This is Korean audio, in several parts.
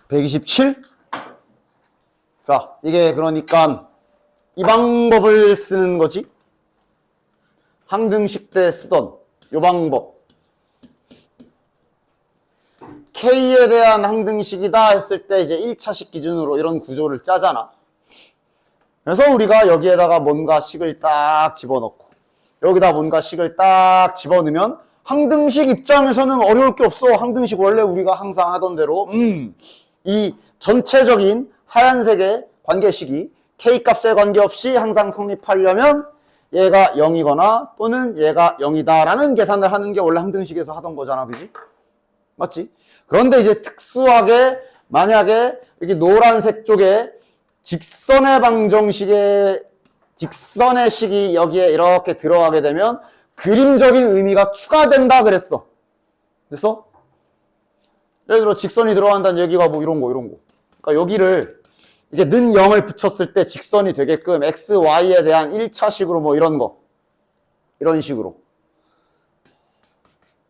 127? 자, 이게 그러니까 이 방법을 쓰는 거지. 항등식 때 쓰던 이 방법. K에 대한 항등식이다 했을 때 이제 1차식 기준으로 이런 구조를 짜잖아. 그래서 우리가 여기에다가 뭔가 식을 딱 집어넣고 여기다 뭔가 식을 딱 집어넣으면 항등식 입장에서는 어려울 게 없어. 항등식 원래 우리가 항상 하던 대로 이 전체적인 하얀색의 관계식이 K값에 관계없이 항상 성립하려면 얘가 0이거나 또는 얘가 0이다 라는 계산을 하는 게 원래 항등식에서 하던 거잖아. 그지? 맞지? 그런데 이제 특수하게 만약에 여기 노란색 쪽에 직선의 방정식의 직선의 식이 여기에 이렇게 들어가게 되면 그림적인 의미가 추가된다 그랬어. 그래서 예를 들어 직선이 들어간다는 얘기가 뭐 이런 거. 그러니까 여기를 이게 는 0을 붙였을 때 직선이 되게끔 x, y에 대한 1차식으로 뭐 이런 거.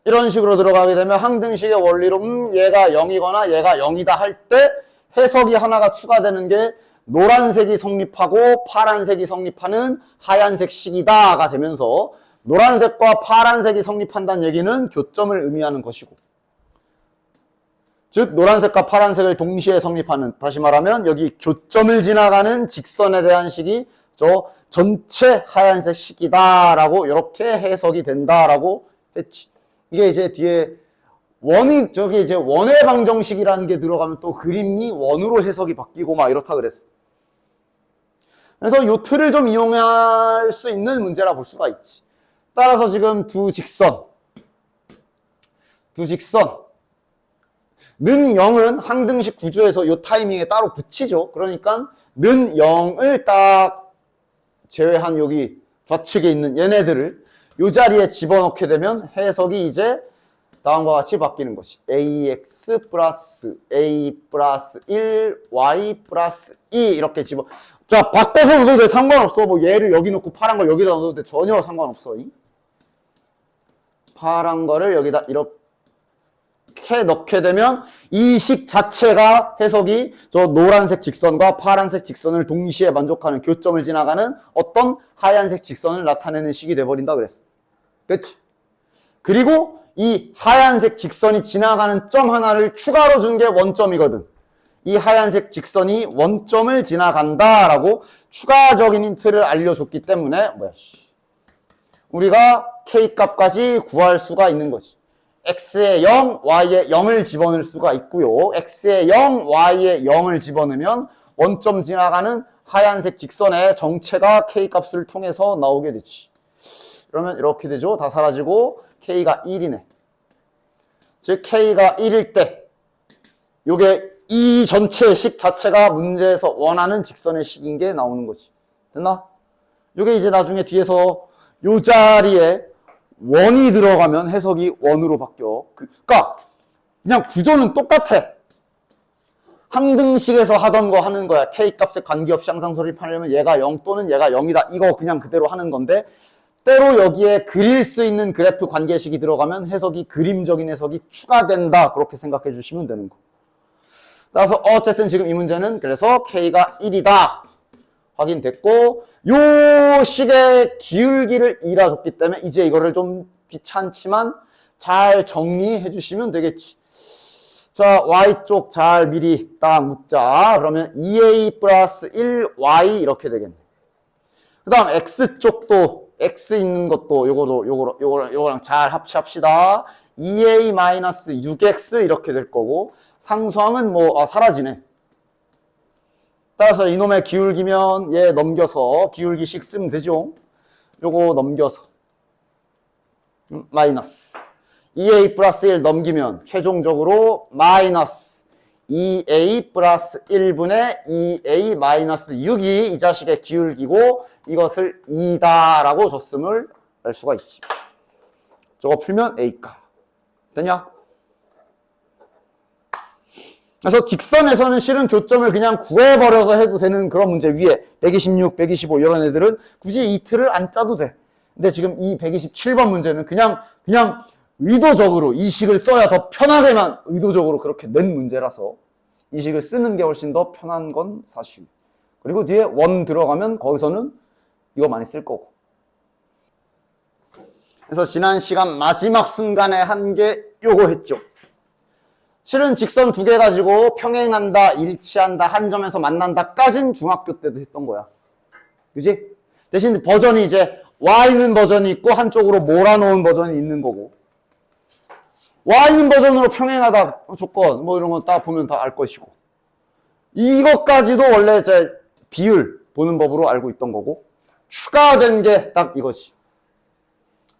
이런 식으로 들어가게 되면 항등식의 원리로 얘가 0이거나 얘가 0이다 할 때 해석이 하나가 추가되는 게 노란색이 성립하고 파란색이 성립하는 하얀색 식이다가 되면서 노란색과 파란색이 성립한다는 얘기는 교점을 의미하는 것이고, 즉 노란색과 파란색을 동시에 성립하는, 다시 말하면 여기 교점을 지나가는 직선에 대한 식이 저 전체 하얀색 식이다라고 이렇게 해석이 된다라고 했지. 이게 이제 뒤에 원이 저기 이제 원의 방정식이라는 게 들어가면 또 그림이 원으로 해석이 바뀌고 막 이렇다 그랬어. 그래서 이 틀을 좀 이용할 수 있는 문제라 볼 수가 있지. 따라서 지금 두 직선 는 0은 항등식 구조에서 이 타이밍에 따로 붙이죠. 그러니까 는 0을 딱 제외한 여기 좌측에 있는 얘네들을 이 자리에 집어넣게 되면 해석이 이제 다음과 같이 바뀌는 것이 ax 플러스 a 플러스 1 y 플러스 2 이렇게 자, 바꿔서 넣어도 돼. 상관없어. 뭐 얘를 여기 놓고 파란 걸 여기다 넣어도 돼. 전혀 상관없어. 파란 거를 여기다 이렇게 넣게 되면 이 식 자체가 해석이 저 노란색 직선과 파란색 직선을 동시에 만족하는 교점을 지나가는 어떤 하얀색 직선을 나타내는 식이 돼버린다 그랬어. 그치? 그리고 이 하얀색 직선이 지나가는 점 하나를 추가로 준 게 원점이거든. 이 하얀색 직선이 원점을 지나간다라고 추가적인 힌트를 알려줬기 때문에 우리가 K값까지 구할 수가 있는 거지. X에 0, Y에 0을 집어넣을 수가 있고요. X에 0, Y에 0을 집어넣으면 원점 지나가는 하얀색 직선의 정체가 K값을 통해서 나오게 되지. 그러면 이렇게 되죠. 다 사라지고 K가 1이네. 즉 K가 1일 때 요게 이 전체의 식 자체가 문제에서 원하는 직선의 식인 게 나오는 거지. 됐나? 요게 이제 나중에 뒤에서 요 자리에 원이 들어가면 해석이 원으로 바뀌어. 그러니까 그냥 구조는 똑같아. 항등식에서 하던 거 하는 거야. K값에 관계없이 항상 성립하려면 얘가 0 또는 얘가 0이다. 이거 그냥 그대로 하는 건데 때로 여기에 그릴 수 있는 그래프 관계식이 들어가면 해석이 그림적인 해석이 추가된다. 그렇게 생각해 주시면 되는 거. 따라서 어쨌든 지금 이 문제는 그래서 K가 1이다. 확인됐고 요 식의 기울기를 2라 줬기 때문에 이제 이거를 좀 귀찮지만 잘 정리해 주시면 되겠지. 자, Y쪽 잘 미리 딱 묻자. 그러면 2A 플러스 1Y 이렇게 되겠네. 그 다음 X쪽도 X 있는 것도 요거랑 잘 합치합시다. 2A 마이너스 6X 이렇게 될 거고 상수항은 사라지네. 따라서 이놈의 기울기면 얘 넘겨서 기울기식 쓰면 되죠. 요거 넘겨서 마이너스 2A 플러스 1 넘기면 최종적으로 마이너스 2A 플러스 1분의 2A 마이너스 6이 이 자식의 기울기고 이것을 2다라고 줬음을 알 수가 있지. 저거 풀면 A가 되냐? 그래서 직선에서는 실은 교점을 그냥 구해버려서 해도 되는 그런 문제 위에 126, 125 이런 애들은 굳이 이 틀을 안 짜도 돼. 근데 지금 이 127번 문제는 그냥 의도적으로 이 식을 써야 더 편하게만 의도적으로 그렇게 낸 문제라서 이 식을 쓰는 게 훨씬 더 편한 건 사실. 그리고 뒤에 원 들어가면 거기서는 이거 많이 쓸 거고. 그래서 지난 시간 마지막 순간에 한 게 요거 했죠. 실은 직선 두 개 가지고 평행한다, 일치한다, 한 점에서 만난다까진 중학교 때도 했던 거야. 그지? 대신 버전이 이제 Y는 버전이 있고 한쪽으로 몰아놓은 버전이 있는 거고. Y는 버전으로 평행하다 조건 뭐 이런 건 딱 보면 다 알 것이고. 이것까지도 원래 이제 비율 보는 법으로 알고 있던 거고. 추가된 게 딱 이거지.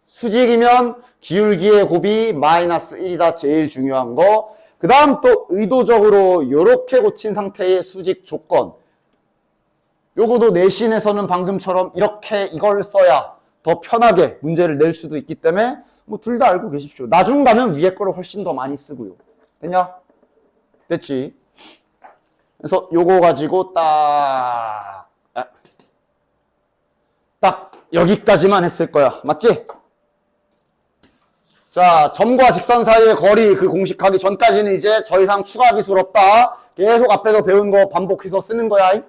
수직이면 기울기의 곱이 마이너스 1이다. 제일 중요한 거. 그 다음 또 의도적으로 이렇게 고친 상태의 수직 조건. 요거도 내신에서는 방금처럼 이렇게 이걸 써야 더 편하게 문제를 낼 수도 있기 때문에 뭐 둘 다 알고 계십시오. 나중 가면 위에 거를 훨씬 더 많이 쓰고요. 됐냐? 됐지? 그래서 요거 가지고 딱 여기까지만 했을 거야. 맞지? 자, 점과 직선 사이의 거리 그 공식 하기 전까지는 이제 더 이상 추가 기술 없다. 계속 앞에서 배운 거 반복해서 쓰는 거야.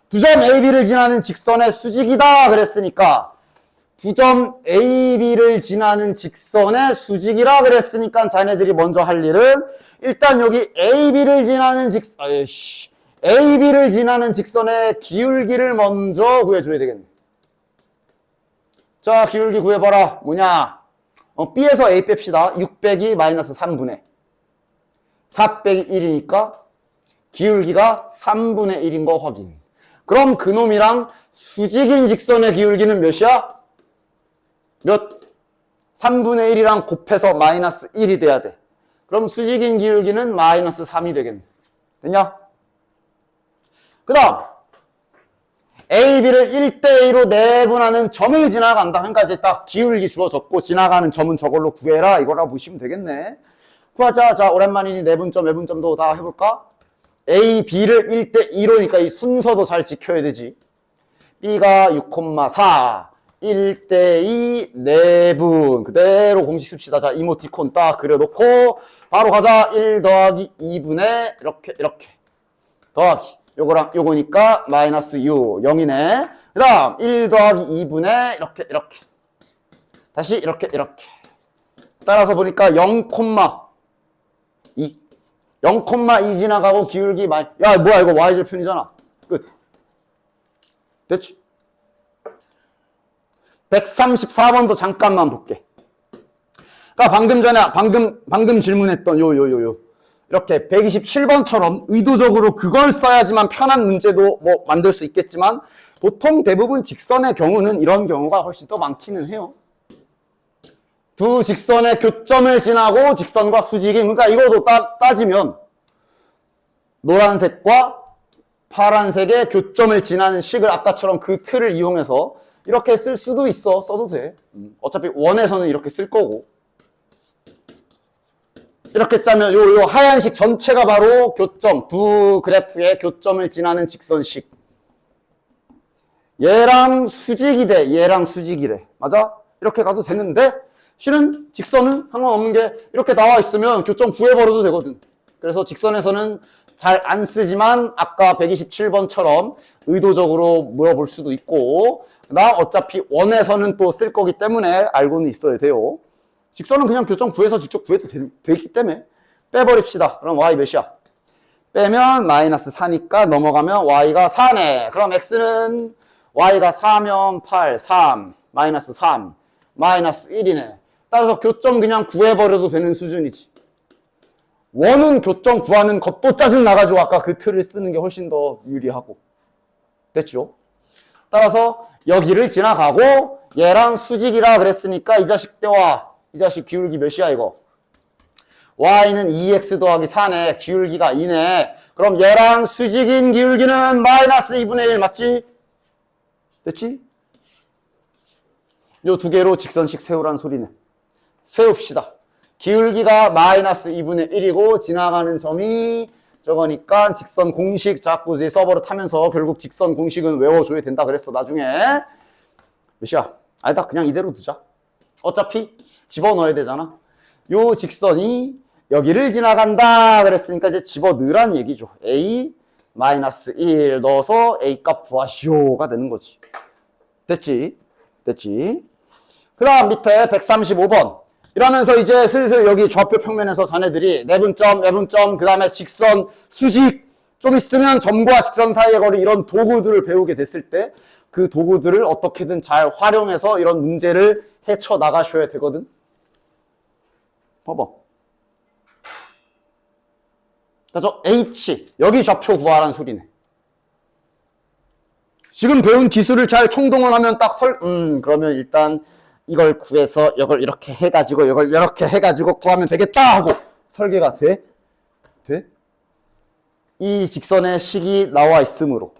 두 점 AB를 지나는 직선의 수직이다 그랬으니까 두 점 AB를 지나는 직선의 수직이라 그랬으니까 자네들이 먼저 할 일은 일단 여기 AB를 지나는 직선의 기울기를 먼저 구해줘야 되겠네. 자, 기울기 구해봐라. 뭐냐? B에서 A 뺍시다. 6 빼기 마이너스 3분의 4 빼기 1이니까 기울기가 3분의 1인 거 확인. 그럼 그놈이랑 수직인 직선의 기울기는 몇이야? 몇? 3분의 1이랑 곱해서 마이너스 1이 돼야 돼. 그럼 수직인 기울기는 마이너스 3이 되겠네. 됐냐? 그 다음 AB를 1대2로 내분하는 점을 지나간다. 그러니까 이제 딱 기울기 주어졌고 지나가는 점은 저걸로 구해라. 이거라 보시면 되겠네. 구하자. 자, 오랜만이니 내분점, 외분점도 다 해볼까? A, B를 1대2로니까 이 순서도 잘 지켜야 되지. B가 6,4 1대2 내분 그대로 공식 씁시다. 자, 이모티콘 딱 그려놓고 바로 가자. 1 더하기 2분의 이렇게 더하기 요거랑 요거니까 마이너스 6 0이네. 그 다음 1 더하기 2분의 이렇게 다시 이렇게 따라서 보니까 0,2 0,2 지나가고 기울기 야 뭐야 이거 y절편이잖아. 끝. 됐지? 134번도 잠깐만 볼게. 그러니까 방금 전에 방금 질문했던 이렇게 127번처럼 의도적으로 그걸 써야지만 편한 문제도 뭐 만들 수 있겠지만 보통 대부분 직선의 경우는 이런 경우가 훨씬 더 많기는 해요. 두 직선의 교점을 지나고 직선과 수직이 그러니까 이것도 따지면 노란색과 파란색의 교점을 지나는 식을 아까처럼 그 틀을 이용해서 이렇게 쓸 수도 있어. 써도 돼. 어차피 원에서는 이렇게 쓸 거고. 이렇게 짜면 요 하얀식 전체가 바로 교점, 두 그래프의 교점을 지나는 직선식. 얘랑 수직이 돼. 얘랑 수직이래. 맞아? 이렇게 가도 되는데 실은 직선은 상관없는 게 이렇게 나와 있으면 교점 구해버려도 되거든. 그래서 직선에서는 잘 안 쓰지만 아까 127번처럼 의도적으로 물어볼 수도 있고 나 어차피 원에서는 또 쓸 거기 때문에 알고는 있어야 돼요. 직선은 그냥 교점 구해서 직접 구해도 되기 때문에 빼버립시다. 그럼 y 몇이야? 빼면 마이너스 4니까 넘어가면 y가 4네. 그럼 x는 y가 4면 8, 3, 마이너스 3, 마이너스 1이네. 따라서 교점 그냥 구해버려도 되는 수준이지. 원은 교점 구하는 것도 짜증나가지고 아까 그 틀을 쓰는 게 훨씬 더 유리하고. 됐죠? 따라서 여기를 지나가고 얘랑 수직이라 그랬으니까 이 자식 떼와. 이 자식 기울기 몇이야 이거? y는 2x 더하기 4네. 기울기가 2네. 그럼 얘랑 수직인 기울기는 마이너스 2분의 1 맞지? 됐지? 요 두 개로 직선식 세우란 소리네. 세웁시다. 기울기가 마이너스 2분의 1이고 지나가는 점이 저거니까 직선 공식 자꾸 이제 서버로 타면서 결국 직선 공식은 외워줘야 된다 그랬어 나중에. 몇이야? 아니다 그냥 이대로 두자. 어차피 집어넣어야 되잖아. 요 직선이 여기를 지나간다 그랬으니까 이제 집어넣으란 얘기죠. A-1 넣어서 A 값 구하시오가 되는 거지. 됐지? 됐지? 그 다음 밑에 135번. 이러면서 이제 슬슬 여기 좌표 평면에서 자네들이 내분점, 외분점, 그 다음에 직선, 수직, 좀 있으면 점과 직선 사이의 거리 이런 도구들을 배우게 됐을 때 그 도구들을 어떻게든 잘 활용해서 이런 문제를 헤쳐 나가셔야 되거든. 봐봐. 그래서 H, 여기 좌표 구하라는 소리네. 지금 배운 기술을 잘 총동원하면 딱 그러면 일단 이걸 구해서 이걸 이렇게 해가지고 이걸 이렇게 해가지고 구하면 되겠다 하고 설계가 돼? 돼? 이 직선의 식이 나와 있으므로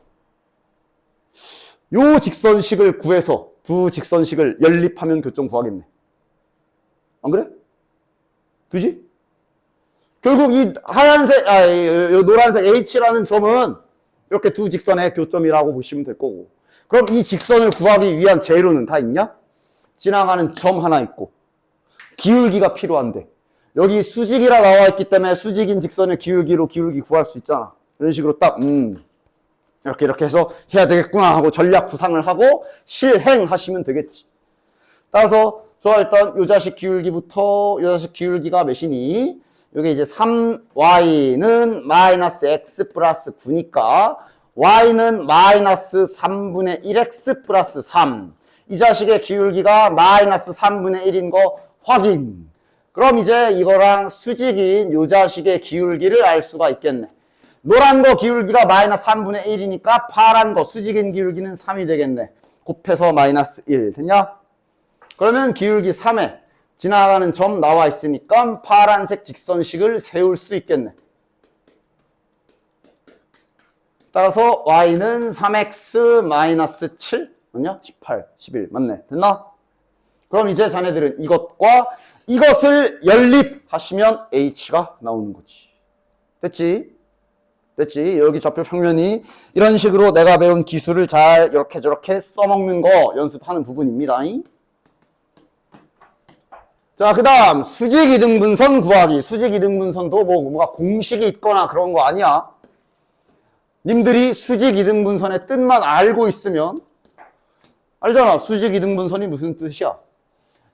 요 직선식을 구해서 두 직선식을 연립하면 교점 구하겠네. 안 그래? 그지? 결국 이 하얀색, 이 노란색 H라는 점은 이렇게 두 직선의 교점이라고 보시면 될 거고. 그럼 이 직선을 구하기 위한 재료는 다 있냐? 지나가는 점 하나 있고, 기울기가 필요한데, 여기 수직이라 나와 있기 때문에 수직인 직선의 기울기로 기울기 구할 수 있잖아. 이런 식으로 딱, 이렇게 해서 해야 되겠구나 하고 전략 구상을 하고 실행하시면 되겠지. 따라서, 일단 요 자식 기울기부터, 요 자식 기울기가 몇이니? 여기 이제 3y는 마이너스 x 플러스 9니까 y는 마이너스 3분의 1x 플러스 3. 이 자식의 기울기가 마이너스 3분의 1인 거 확인. 그럼 이제 이거랑 수직인 요 자식의 기울기를 알 수가 있겠네. 노란 거 기울기가 마이너스 3분의 1이니까 파란 거 수직인 기울기는 3이 되겠네. 곱해서 마이너스 1. 됐냐? 그러면 기울기 3에 지나가는 점 나와 있으니까 파란색 직선식을 세울 수 있겠네. 따라서 y는 3x 마이너스 7 맞냐? 18, 11 맞네. 됐나? 그럼 이제 자네들은 이것과 이것을 연립하시면 h가 나오는 거지. 됐지? 됐지? 여기 좌표 평면이 이런 식으로 내가 배운 기술을 잘 이렇게 저렇게 써먹는 거 연습하는 부분입니다. 자, 그 다음 수직 이등분선 구하기. 수직 이등분선도 뭐가 공식이 있거나 그런 거 아니야. 님들이 수직 이등분선의 뜻만 알고 있으면 알잖아. 수직 이등분선이 무슨 뜻이야.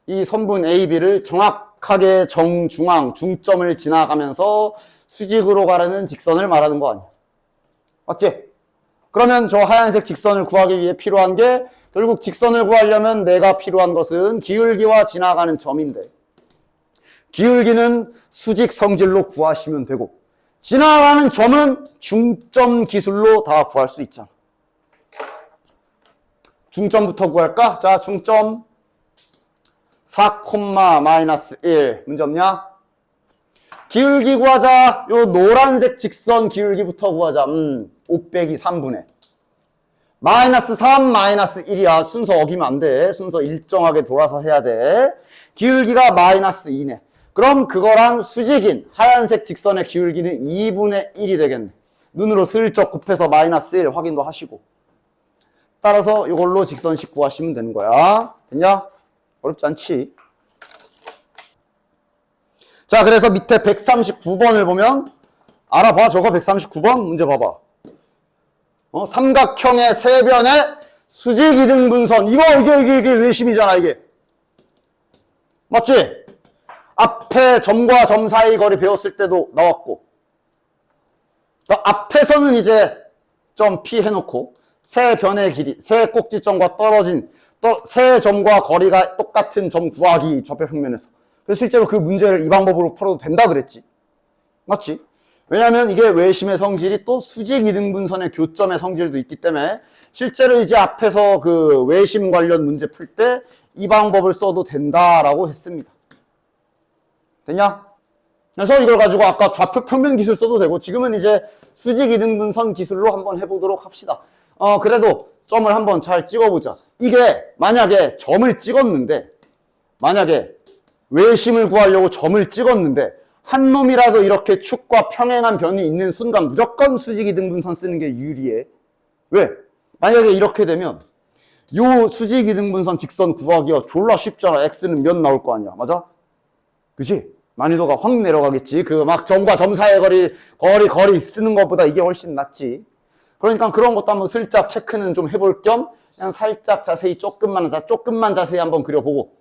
이 선분 AB를 정확하게 정중앙, 중점을 지나가면서 수직으로 가르는 직선을 말하는 거 아니야. 맞지? 그러면 저 하얀색 직선을 구하기 위해 필요한 게 결국 직선을 구하려면 내가 필요한 것은 기울기와 지나가는 점인데 기울기는 수직 성질로 구하시면 되고 지나가는 점은 중점 기술로 다 구할 수 있잖아. 중점부터 구할까? 자, 중점 4, 마이너스 1 문제 없냐? 기울기 구하자. 요 노란색 직선 기울기부터 구하자. 5 빼기 3분의 마이너스 3, 마이너스 1이야. 순서 어기면 안 돼. 순서 일정하게 돌아서 해야 돼. 기울기가 마이너스 2네. 그럼 그거랑 수직인 하얀색 직선의 기울기는 2분의 1이 되겠네. 눈으로 슬쩍 곱해서 마이너스 1 확인도 하시고. 따라서 이걸로 직선식 구하시면 되는 거야. 됐냐? 어렵지 않지? 자, 그래서 밑에 139번을 보면 알아봐. 저거 139번 문제 봐봐. 삼각형의 세변의 수직 이등분선. 이게 외심이잖아, 이게. 맞지? 앞에 점과 점 사이 거리 배웠을 때도 나왔고. 앞에서는 이제 점 P 해놓고 세 변의 길이, 세 꼭지점과 떨어진 세 점과 거리가 똑같은 점 구하기 좌표 평면에서. 그래서 실제로 그 문제를 이 방법으로 풀어도 된다 그랬지. 맞지? 왜냐면 이게 외심의 성질이 또 수직 이등분선의 교점의 성질도 있기 때문에 실제로 이제 앞에서 그 외심 관련 문제 풀 때 이 방법을 써도 된다라고 했습니다. 됐냐? 그래서 이걸 가지고 아까 좌표 평면 기술 써도 되고 지금은 이제 수직 이등분선 기술로 한번 해보도록 합시다. 그래도 점을 한번 잘 찍어보자. 이게 만약에 점을 찍었는데 만약에 외심을 구하려고 점을 찍었는데 한 놈이라도 이렇게 축과 평행한 변이 있는 순간 무조건 수직 이등분선 쓰는 게 유리해. 왜? 만약에 이렇게 되면 요 수직 이등분선 직선 구하기가 졸라 쉽잖아. x는 몇 나올 거 아니야. 맞아? 그치? 난이도가 확 내려가겠지. 그 막 점과 점 사이의 거리 쓰는 것보다 이게 훨씬 낫지. 그러니까 그런 것도 한번 슬쩍 체크는 좀 해볼 겸 그냥 살짝 자세히 조금만 자세히 한번 그려보고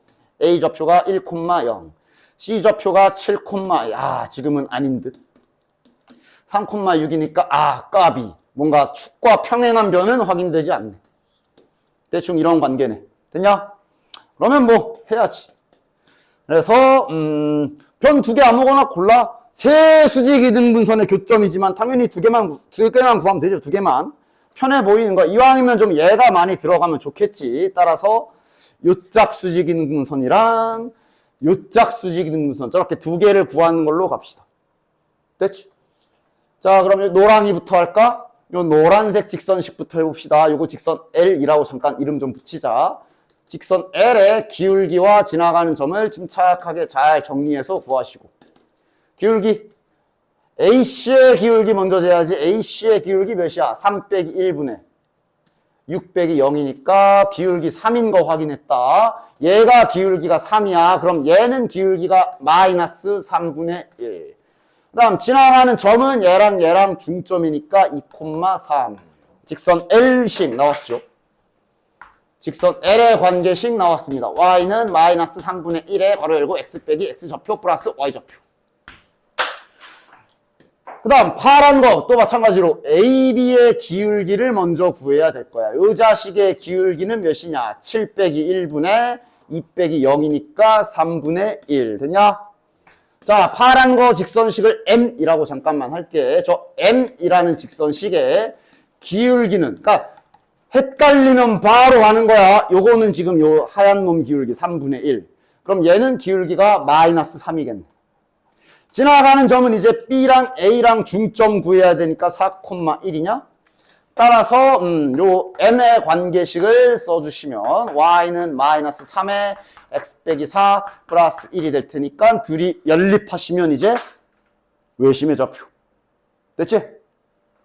A 좌표가 1,0, C 좌표가 7, 야 지금은 아닌 듯 3,6이니까 까비 뭔가 축과 평행한 변은 확인되지 않네. 대충 이런 관계네. 됐냐? 그러면 뭐 해야지. 그래서 변 두 개 아무거나 골라. 세 수직이등분선의 교점이지만 당연히 두 개만 구하면 되죠. 두 개만. 편해 보이는 거. 이왕이면 좀 얘가 많이 들어가면 좋겠지. 따라서 요짝 수직이등분선이랑 요짝 수직이등분선 저렇게 두 개를 구하는 걸로 갑시다. 됐지? 자, 그럼 노랑이부터 할까? 요 노란색 직선식부터 해봅시다. 요거 직선 L이라고 잠깐 이름 좀 붙이자. 직선 L의 기울기와 지나가는 점을 침착하게 잘 정리해서 구하시고. 기울기. AC의 기울기 먼저 재야지. AC의 기울기 몇이야? 3 빼기 1분의 6 빼기 0이니까 기울기 3인 거 확인했다. 얘가 기울기가 3이야. 그럼 얘는 기울기가 마이너스 3분의 1. 그 다음 지나가는 점은 얘랑 중점이니까 2,3. 직선 L식 나왔죠. 직선 L의 관계식 나왔습니다. Y는 마이너스 3분의 1에 괄호 열고 X 빼기 X좌표 플러스 Y좌표. 그 다음 파란 거 또 마찬가지로 AB의 기울기를 먼저 구해야 될 거야. 이 자식의 기울기는 몇이냐? 7 빼기 1분의 2 빼기 0이니까 3분의 1. 됐냐? 자, 파란 거 직선식을 M이라고 잠깐만 할게. 저 M이라는 직선식의 기울기는, 그러니까 헷갈리면 바로 가는 거야. 요거는 지금 요 하얀 놈 기울기 3분의 1. 그럼 얘는 기울기가 마이너스 3이겠네. 지나가는 점은 이제 B랑 A랑 중점 구해야 되니까 4,1이냐? 따라서 요 M의 관계식을 써주시면 Y는 마이너스 3에 X 빼기 4 플러스 1이 될 테니까 둘이 연립하시면 이제 외심의 좌표. 됐지?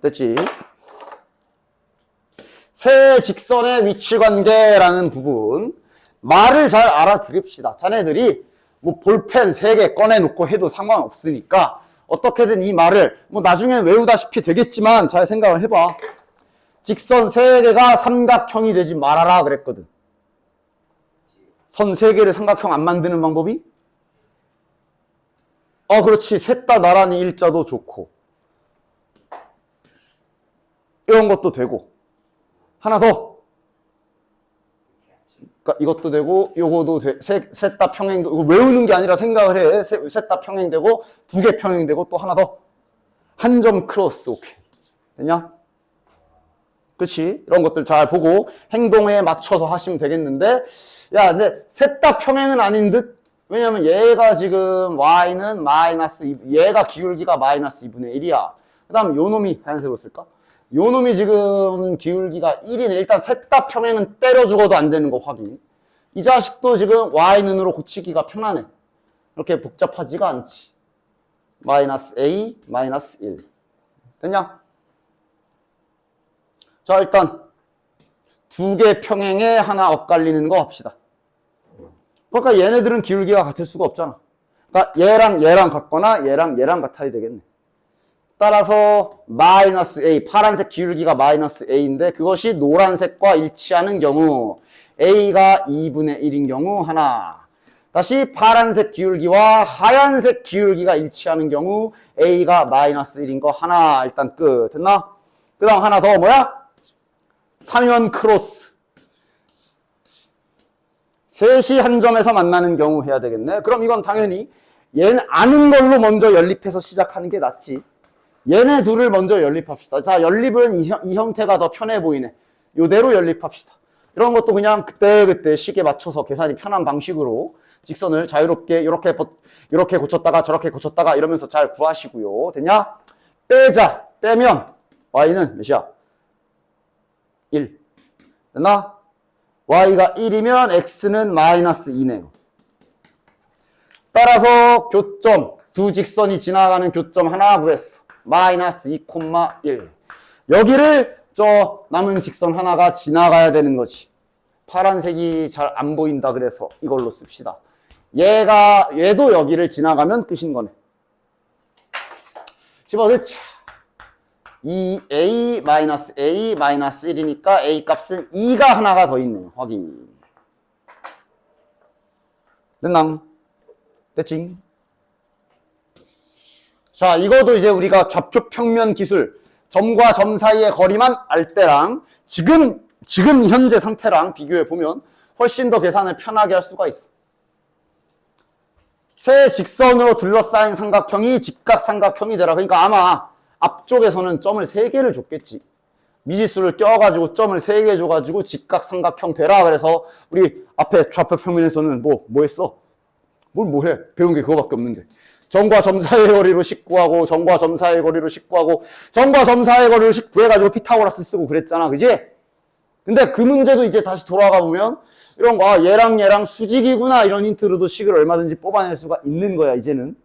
됐지? 세 직선의 위치관계라는 부분 말을 잘 알아들읍시다. 자네들이 뭐 볼펜 3개 꺼내놓고 해도 상관없으니까 어떻게든 이 말을 뭐 나중엔 외우다시피 되겠지만 잘 생각을 해봐. 직선 3개가 삼각형이 되지 말아라 그랬거든. 선 3개를 삼각형 안 만드는 방법이? 그렇지. 셋 다 나란히 일자도 좋고 이런 것도 되고 하나 더. 그러니까 이것도 되고 요거도 셋 다 평행도 이거 외우는 게 아니라 생각을 해. 셋 다 평행되고 두 개 평행되고 또 하나 더. 한 점 크로스. 오케이. 됐냐? 그치? 이런 것들 잘 보고 행동에 맞춰서 하시면 되겠는데 야, 근데 셋 다 평행은 아닌 듯? 왜냐면 얘가 지금 Y는 마이너스 2, 얘가 기울기가 마이너스 2분의 1이야. 그 다음 요 놈이 하얀색으로 쓸까? 요 놈이 지금 기울기가 1이네. 일단 셋 다 평행은 때려 죽어도 안 되는 거 확인. 이 자식도 지금 Y 눈으로 고치기가 편하네. 이렇게 복잡하지가 않지. 마이너스 A, 마이너스 1. 됐냐? 자, 일단 두 개 평행에 하나 엇갈리는 거 합시다. 그러니까 얘네들은 기울기가 같을 수가 없잖아. 그러니까 얘랑 같거나 얘랑 같아야 되겠네. 따라서 마이너스 A, 파란색 기울기가 마이너스 A인데 그것이 노란색과 일치하는 경우 A가 2분의 1인 경우 하나. 다시 파란색 기울기와 하얀색 기울기가 일치하는 경우 A가 마이너스 1인 거 하나. 일단 끝. 됐나? 그 다음 하나 더 뭐야? 삼연 크로스. 셋이 한 점에서 만나는 경우 해야 되겠네. 그럼 이건 당연히 얘는 아는 걸로 먼저 연립해서 시작하는 게 낫지. 얘네 둘을 먼저 연립합시다. 자, 연립은 이 형태가 더 편해 보이네. 요대로 연립합시다. 이런 것도 그냥 그때 식에 맞춰서 계산이 편한 방식으로 직선을 자유롭게 이렇게 고쳤다가 저렇게 고쳤다가 이러면서 잘 구하시고요. 됐냐? 빼자. 빼면 y는 몇이야? 1. 됐나? y가 1이면 x는 마이너스 2네요. 따라서 교점, 두 직선이 지나가는 교점 하나 구했어. 마이너스 2,1. 여기를 저 남은 직선 하나가 지나가야 되는 거지. 파란색이 잘 안 보인다 그래서 이걸로 씁시다. 얘도 여기를 지나가면 끝인 거네. 집어넣자. 이 a-a-1이니까 a 값은 2가 하나가 더 있네요. 확인. 됐나? 됐지? 자, 이거도 이제 우리가 좌표 평면 기술, 점과 점 사이의 거리만 알 때랑 지금 현재 상태랑 비교해 보면 훨씬 더 계산을 편하게 할 수가 있어. 세 직선으로 둘러싸인 삼각형이 직각삼각형이 되라. 그러니까 아마 앞쪽에서는 점을 3개를 줬겠지. 미지수를 껴가지고 점을 3개 줘가지고 직각삼각형 되라. 그래서 우리 앞에 좌표 평면에서는 뭐 했어? 뭐해? 배운 게 그거밖에 없는데. 점과 점 사이의 거리로 19하고 점과 점 사이의 거리로 19하고 점과 점 사이의 거리로 19 해가지고 피타고라스 쓰고 그랬잖아. 그지? 근데 그 문제도 이제 다시 돌아가 보면 이런 거 얘랑 수직이구나 이런 힌트로도 식을 얼마든지 뽑아낼 수가 있는 거야 이제는.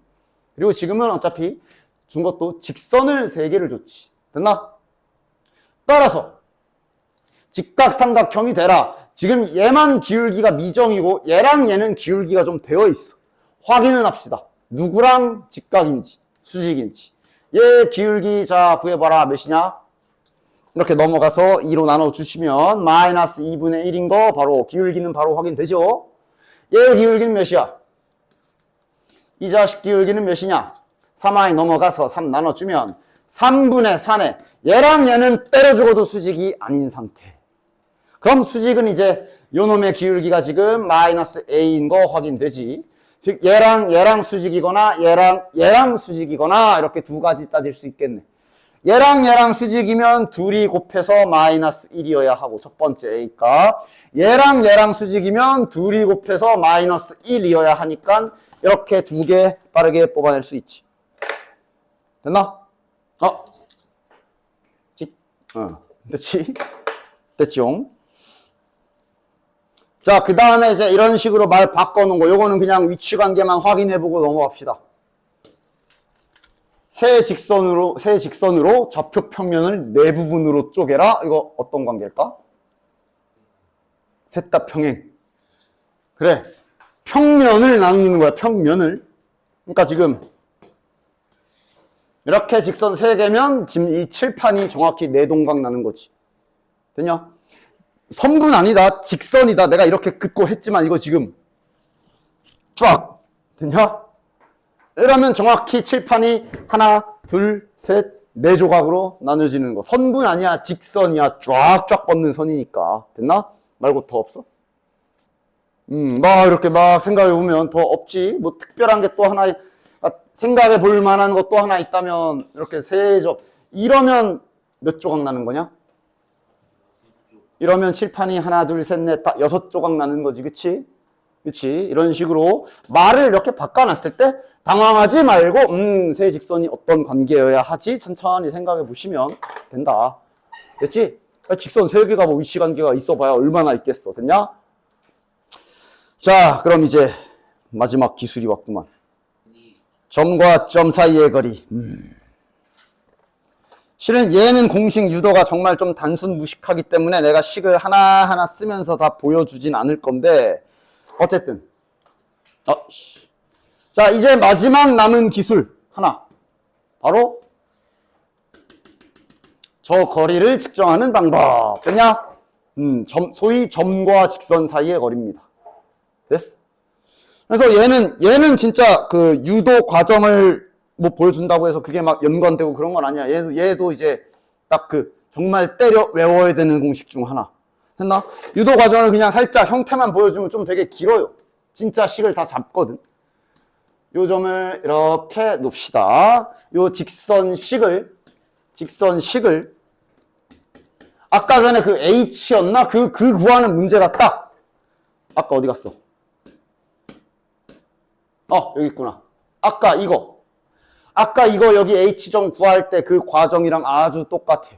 그리고 지금은 어차피 준 것도 직선을 3개를 줬지. 됐나? 따라서 직각삼각형이 되라. 지금 얘만 기울기가 미정이고 얘랑 얘는 기울기가 좀 되어 있어. 확인은 합시다. 누구랑 직각인지 수직인지. 얘 기울기 자 구해봐라. 몇이냐? 이렇게 넘어가서 2로 나눠주시면 마이너스 2분의 1인 거 바로 기울기는 바로 확인되죠? 얘 기울기는 몇이야? 이 자식 기울기는 몇이냐? 3i 넘어가서 3 나눠주면 3분의 4네. 얘랑 얘는 때려 죽어도 수직이 아닌 상태. 그럼 수직은 이제 요놈의 기울기가 지금 마이너스 a인 거 확인되지. 즉 얘랑 수직이거나 얘랑 수직이거나 이렇게 두 가지 따질 수 있겠네. 얘랑 수직이면 둘이 곱해서 마이너스 1이어야 하고 첫 번째 a값. 얘랑 수직이면 둘이 곱해서 마이너스 1이어야 하니까 이렇게 2개 빠르게 뽑아낼 수 있지. 됐나? 됐지? 됐지용? 자, 그 다음에 이제 이런 식으로 말 바꿔놓은 거, 요거는 그냥 위치관계만 확인해보고 넘어갑시다. 세 직선으로 좌표 평면을 네 부분으로 쪼개라. 이거 어떤 관계일까? 셋 다 평행. 그래. 평면을 나누는 거야, 평면을. 그러니까 지금 이렇게 직선 3개면 지금 이 칠판이 정확히 4동강 나는 거지. 됐냐? 선분 아니다. 직선이다. 내가 이렇게 긋고 했지만 이거 지금 쫙 됐냐? 이러면 정확히 칠판이 하나, 둘, 셋, 4조각으로 나눠지는 거. 선분 아니야. 직선이야. 쫙쫙 뻗는 선이니까. 됐나? 말고 더 없어? 막 이렇게 막 생각해 보면 더 없지. 뭐 특별한 게 또 하나 생각해 볼 만한 것도 하나 있다면 이렇게 3조. 이러면 몇 조각 나는 거냐? 이러면 칠판이 하나, 둘, 셋, 넷, 다 6조각 나는 거지. 그치? 그치? 이런 식으로 말을 이렇게 바꿔놨을 때 당황하지 말고 세 직선이 어떤 관계여야 하지? 천천히 생각해 보시면 된다. 됐지? 직선 3개가 뭐 위치관계가 있어봐야 얼마나 있겠어. 됐냐? 자, 그럼 이제 마지막 기술이 왔구만. 점과 점 사이의 거리. 실은 얘는 공식 유도가 정말 좀 단순 무식하기 때문에 내가 식을 하나하나 쓰면서 다 보여주진 않을 건데 어쨌든 자, 이제 마지막 남은 기술 하나. 바로 저 거리를 측정하는 방법. 됐냐? 소위 점과 직선 사이의 거리입니다. 됐어? 그래서 얘는 진짜 그 유도 과정을 뭐 보여준다고 해서 그게 막 연관되고 그런 건 아니야. 얘도 이제 딱 그 정말 때려 외워야 되는 공식 중 하나. 했나? 유도 과정을 그냥 살짝 형태만 보여주면 좀 되게 길어요. 진짜 식을 다 잡거든. 요 점을 이렇게 놓읍시다. 요 직선식을 아까 전에 그 H였나? 그 구하는 문제가 딱 아까 어디 갔어? 여기 있구나. 아까 이거 여기 H점 구할 때 그 과정이랑 아주 똑같아.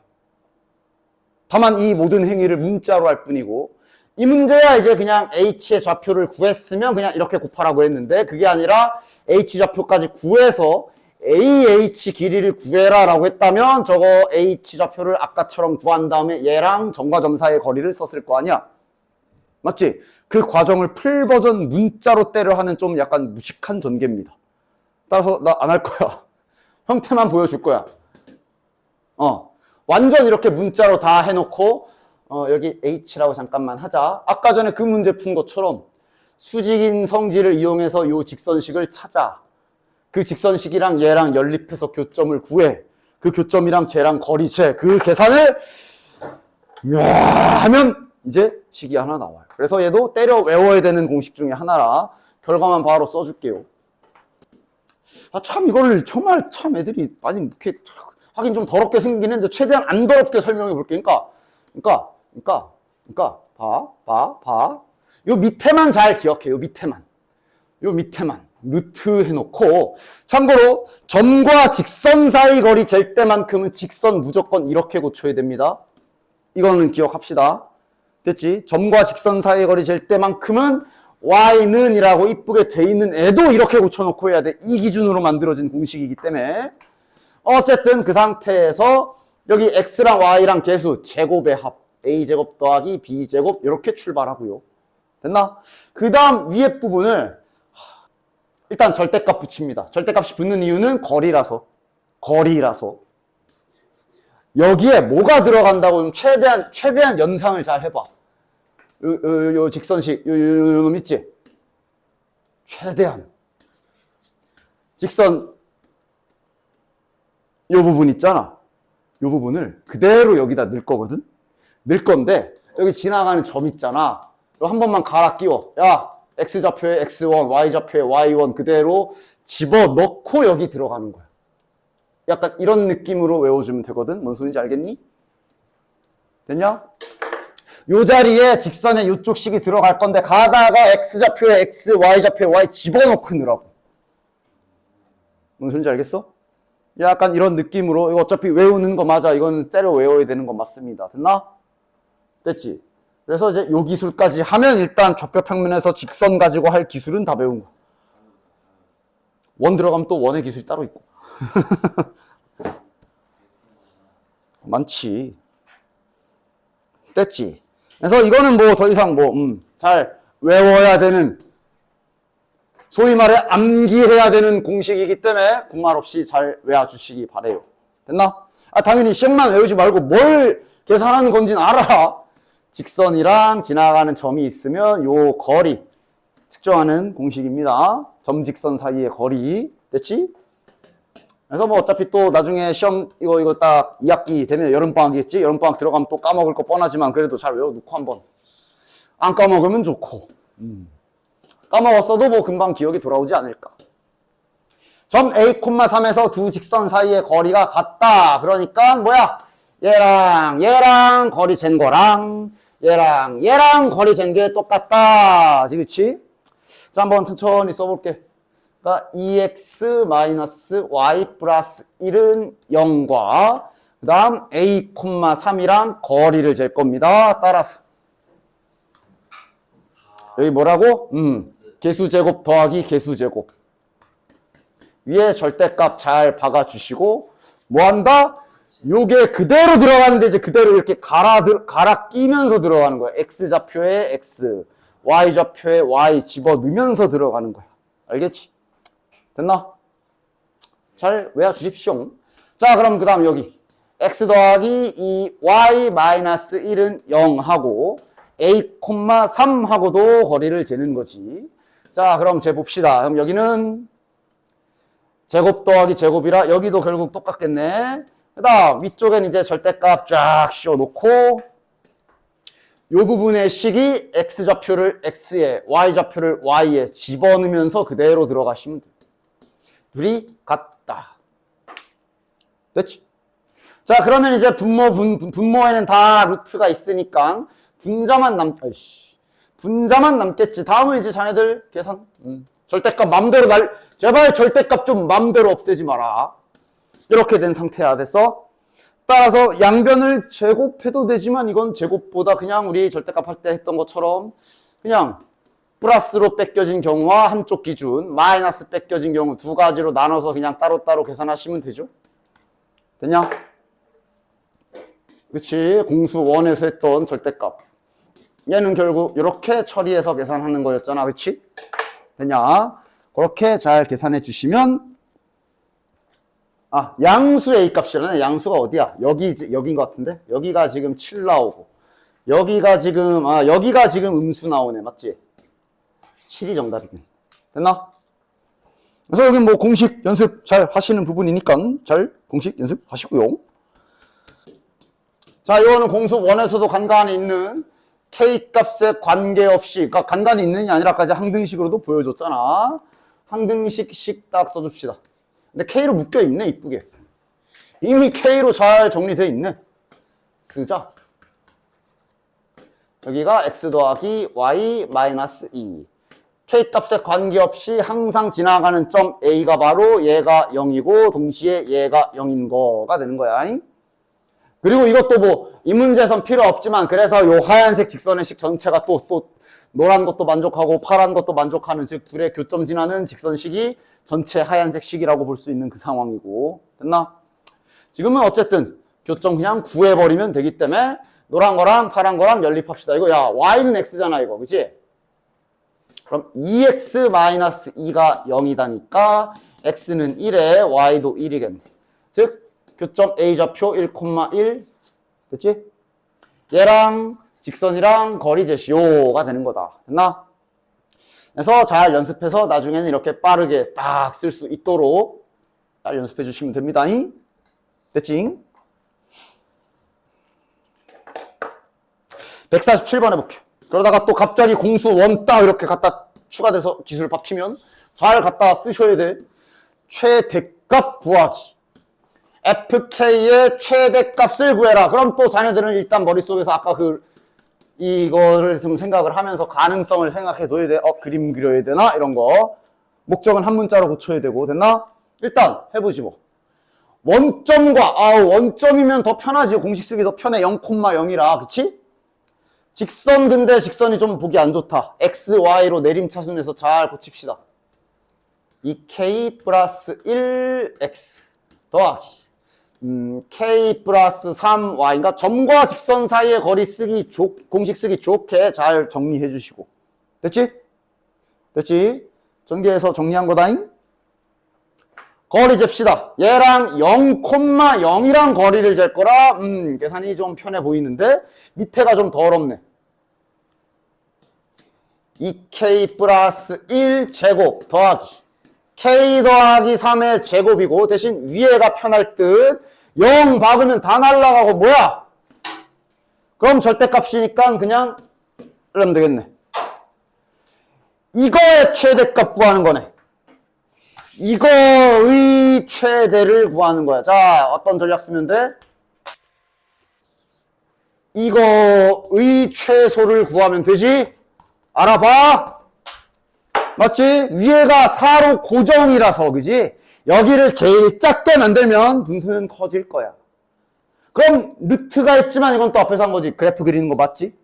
다만 이 모든 행위를 문자로 할 뿐이고 이 문제야 이제 그냥 H의 좌표를 구했으면 그냥 이렇게 곱하라고 했는데 그게 아니라 H 좌표까지 구해서 AH 길이를 구해라 라고 했다면 저거 H 좌표를 아까처럼 구한 다음에 얘랑 점과 점 사이의 거리를 썼을 거 아니야. 맞지? 그 과정을 풀버전 문자로 때려 하는 좀 약간 무식한 전개입니다. 따라서 나 안 할 거야. 형태만 보여줄 거야. 완전 이렇게 문자로 다 해놓고 여기 H라고 잠깐만 하자. 아까 전에 그 문제 푼 것처럼 수직인 성질을 이용해서 요 직선식을 찾아. 그 직선식이랑 얘랑 연립해서 교점을 구해. 그 교점이랑 쟤랑 거리 재. 그 계산을 하면 이제 식이 하나 나와요. 그래서 얘도 때려 외워야 되는 공식 중에 하나라 결과만 바로 써줄게요. 참 이거를 정말 참 애들이 많이 이렇게 하긴 좀 더럽게 생기긴 했는데 최대한 안 더럽게 설명해 볼게. 그러니까 봐. 요 밑에만 잘 기억해. 요 밑에만 루트 해놓고 참고로 점과 직선 사이 거리 잴 때만큼은 직선 무조건 이렇게 고쳐야 됩니다. 이거는 기억합시다. 됐지? 점과 직선 사이 거리 잴 때만큼은 y는 이라고 이쁘게 돼 있는 애도 이렇게 고쳐놓고 해야 돼. 이 기준으로 만들어진 공식이기 때문에 어쨌든 그 상태에서 여기 x랑 y랑 계수 제곱의 합 a제곱 더하기 b제곱 이렇게 출발하고요. 됐나? 그 다음 위에 부분을 일단 절대값 붙입니다. 절대값이 붙는 이유는 거리라서 여기에 뭐가 들어간다고 최대한 연상을 잘 해봐. 요 직선식 요 놈 있지? 최대한 직선 요 부분 있잖아. 요 부분을 그대로 여기다 넣을 거거든. 넣을 건데 여기 지나가는 점 있잖아. 한 번만 갈아 끼워. 야, x좌표에 x1, y좌표에 y1 그대로 집어넣고 여기 들어가는 거야. 약간 이런 느낌으로 외워주면 되거든. 뭔 소리인지 알겠니? 됐냐? 요 자리에 직선의 요쪽 식이 들어갈 건데 가다가 x좌표에 x, y좌표에 y 집어넣고 넣으라고. 뭔 소리인지 알겠어? 약간 이런 느낌으로 이거 어차피 외우는 거 맞아. 이건 때려 외워야 되는 거 맞습니다. 됐나? 됐지? 그래서 이제 요 기술까지 하면 일단 좌표 평면에서 직선 가지고 할 기술은 다 배운 거야. 원 들어가면 또 원의 기술이 따로 있고. 많지. 됐지? 그래서 이거는 뭐 더 이상 잘 외워야 되는, 소위 말해 암기해야 되는 공식이기 때문에 군말 없이 잘 외워주시기 바래요. 됐나? 당연히 시험만 외우지 말고 뭘 계산하는 건지는 알아. 직선이랑 지나가는 점이 있으면 요 거리 측정하는 공식입니다. 점 직선 사이의 거리. 됐지? 그래서 뭐 어차피 또 나중에 시험 이거 딱 2학기 되면 여름방학이겠지? 여름방학 들어가면 또 까먹을 거 뻔하지만 그래도 잘 외워놓고 한번. 안 까먹으면 좋고. 까먹었어도 뭐 금방 기억이 돌아오지 않을까. 점 A,3에서 두 직선 사이의 거리가 같다. 그러니까 뭐야? 얘랑 거리 잰 거랑 얘랑 거리 잰 게 똑같다. 그치? 자, 한번 천천히 써볼게. 그러니까 2x-y 플러스 1은 0과 그 다음 A,3이랑 거리를 잴 겁니다. 따라서 여기 뭐라고? 개수제곱 더하기 개수제곱. 위에 절대값 잘 박아주시고 뭐한다? 요게 그대로 들어가는데 이제 그대로 이렇게 갈아 끼면서 들어가는 거야. x좌표에 x, y좌표에 y 집어넣으면서 들어가는 거야. 알겠지? 됐나? 잘 외워주십시오. 자, 그럼 그 다음 여기 x 더하기 2y 마이너스 1은 0 하고 A,3 하고도 거리를 재는 거지. 자, 그럼 재봅시다. 그럼 여기는 제곱 더하기 제곱이라 여기도 결국 똑같겠네. 그 다음 위쪽엔 이제 절대값 쫙 씌워놓고 요 부분의 식이 x좌표를 x에 y좌표를 y에 집어넣으면서 그대로 들어가시면 돼요. 둘이 같다. 됐지? 자, 그러면 이제 분모에는 다 루트가 있으니까 분자만 남겠지. 다음은 이제 자네들 계산. 절대값 맘대로 제발 절대값 좀 맘대로 없애지 마라. 이렇게 된 상태야. 됐어? 따라서 양변을 제곱해도 되지만 이건 제곱보다 그냥 우리 절대값 할 때 했던 것처럼 그냥 플러스로 뺏겨진 경우와 한쪽 기준, 마이너스 뺏겨진 경우 두 가지로 나눠서 그냥 따로따로 계산하시면 되죠. 됐냐? 그치? 공수 1에서 했던 절대값. 얘는 결국 이렇게 처리해서 계산하는 거였잖아. 그치? 됐냐? 그렇게 잘 계산해 주시면 양수 A 값이라네. 양수가 어디야? 여기인 것 같은데? 여기가 지금 7 나오고 여기가 지금 음수 나오네. 맞지? 7이 정답이긴. 됐나? 그래서 여기 뭐 공식 연습 잘 하시는 부분이니까 잘 공식 연습 하시고요. 자, 이거는 공수 1에서도 간간히 있는 K 값에 관계없이, 그러니까 간간히 있는이 아니라까지 항등식으로도 보여줬잖아. 항등식 딱 써줍시다. 근데 K로 묶여있네, 이쁘게. 이미 K로 잘 정리되어 있네. 쓰자. 여기가 x 더하기 y 마이너스 2. K 값에 관계없이 항상 지나가는 점 A가 바로 얘가 0이고 동시에 얘가 0인 거가 되는 거야. 그리고 이것도 뭐 이 문제에선 필요 없지만 그래서 요 하얀색 직선의 식 전체가 또 노란 것도 만족하고 파란 것도 만족하는, 즉 둘의 교점 지나는 직선식이 전체 하얀색 식이라고 볼 수 있는 그 상황이고. 됐나? 지금은 어쨌든 교점 그냥 구해버리면 되기 때문에 노란 거랑 파란 거랑 연립합시다. 이거 야 y는 x잖아 이거. 그치? 그럼 2x-2가 0이다니까 x는 1에 y도 1이겠네. 즉 교점 A좌표 1,1 됐지? 얘랑 직선이랑 거리 제시오가 되는 거다. 됐나? 그래서 잘 연습해서 나중에는 이렇게 빠르게 딱 쓸 수 있도록 잘 연습해 주시면 됩니다. 됐지? 147번 해볼게요. 그러다가 또 갑자기 공수 원 딱 이렇게 갖다 추가돼서 기술 박히면 잘 갖다 쓰셔야 돼. 최대값 구하기. FK의 최대값을 구해라. 그럼 또 자네들은 일단 머릿속에서 아까 이거를 좀 생각을 하면서 가능성을 생각해 둬야 돼. 그림 그려야 되나? 이런 거. 목적은 한 문자로 고쳐야 되고. 됐나? 일단 해보지 뭐. 원점과, 원점이면 더 편하지. 공식 쓰기 더 편해. 0,0이라. 그치? 직선, 근데 직선이 좀 보기 안 좋다. X, Y로 내림차순에서 잘 고칩시다. 2K 플러스 1X 더하기 K 플러스 3Y인가? 점과 직선 사이의 거리 쓰기, 공식 쓰기 좋게 잘 정리해 주시고. 됐지? 됐지? 전개해서 정리한 거다잉? 거리 잽시다. 얘랑 0,0이랑 거리를 잴 거라, 계산이 좀 편해 보이는데, 밑에가 좀 더럽네. 2K 플러스 1 제곱 더하기 K 더하기 3의 제곱이고, 대신 위에가 편할 듯 0 박으면 다 날라가고 뭐야? 그럼 절대값이니까 그냥 이러면 되겠네. 이거의 최대값 구하는 거네. 이거의 최대를 구하는 거야. 자, 어떤 전략 쓰면 돼? 이거의 최소를 구하면 되지? 알아봐? 맞지? 위에가 4로 고정이라서, 그지? 여기를 제일 작게 만들면 분수는 커질 거야. 그럼 루트가 있지만 이건 또 앞에서 한 거지. 그래프 그리는 거 맞지?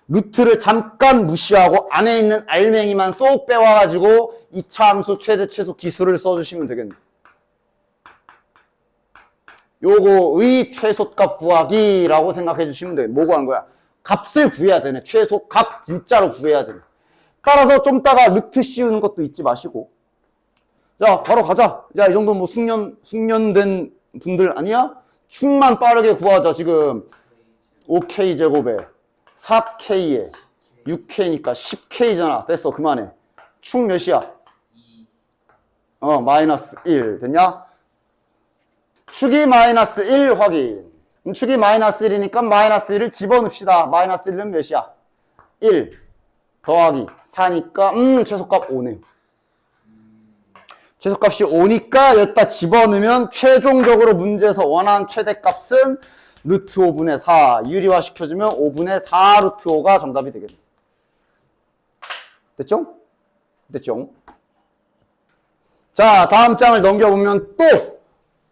루트를 잠깐 무시하고 안에 있는 알맹이만 쏙 빼와가지고 2차 함수 최대 최소 기술을 써주시면 되겠네. 요거의 최소값 구하기라고 생각해 주시면 돼. 뭐 구한 거야? 값을 구해야 되네. 최소값 진짜로 구해야 되네. 따라서 좀 따가 루트 씌우는 것도 잊지 마시고. 자, 바로 가자. 야, 이 정도 뭐 숙련된 분들 아니야? 축만 빠르게 구하자. 지금 5K 제곱에 4K에 6K니까 10K잖아. 됐어. 그만해. 축 몇이야? 마이너스 1. 됐냐? 축이 마이너스 1 확인. 축이 마이너스 1이니까 마이너스 1을 집어넣읍시다. 마이너스 1은 몇이야? 1 더하기 4니까 최소값 5네. 최소값이 5니까 여기다 집어넣으면 최종적으로 문제에서 원하는 최대값은 루트 5분의 4. 유리화 시켜주면 5분의 4 루트 5가 정답이 되겠네. 됐죠? 됐죠? 자, 다음 장을 넘겨보면 또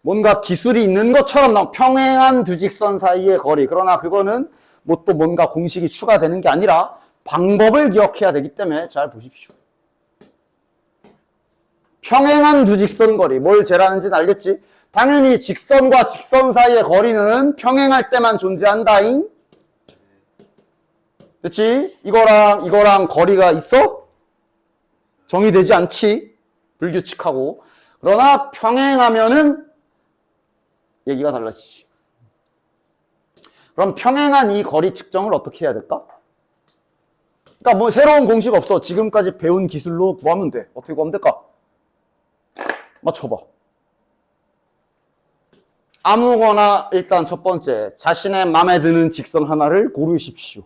뭔가 기술이 있는 것처럼 나와. 평행한 두 직선 사이의 거리. 그러나 그거는 뭐 또 뭔가 공식이 추가되는 게 아니라 방법을 기억해야 되기 때문에 잘 보십시오. 평행한 두 직선 거리. 뭘 재라는지는 알겠지? 당연히 직선과 직선 사이의 거리는 평행할 때만 존재한다잉. 됐지? 이거랑 거리가 있어? 정의되지 않지? 불규칙하고. 그러나 평행하면은 얘기가 달라지지. 그럼 평행한 이 거리 측정을 어떻게 해야 될까? 그러니까 뭐 새로운 공식 없어. 지금까지 배운 기술로 구하면 돼. 어떻게 구하면 될까? 맞춰봐. 아무거나 일단 첫 번째, 자신의 마음에 드는 직선 하나를 고르십시오.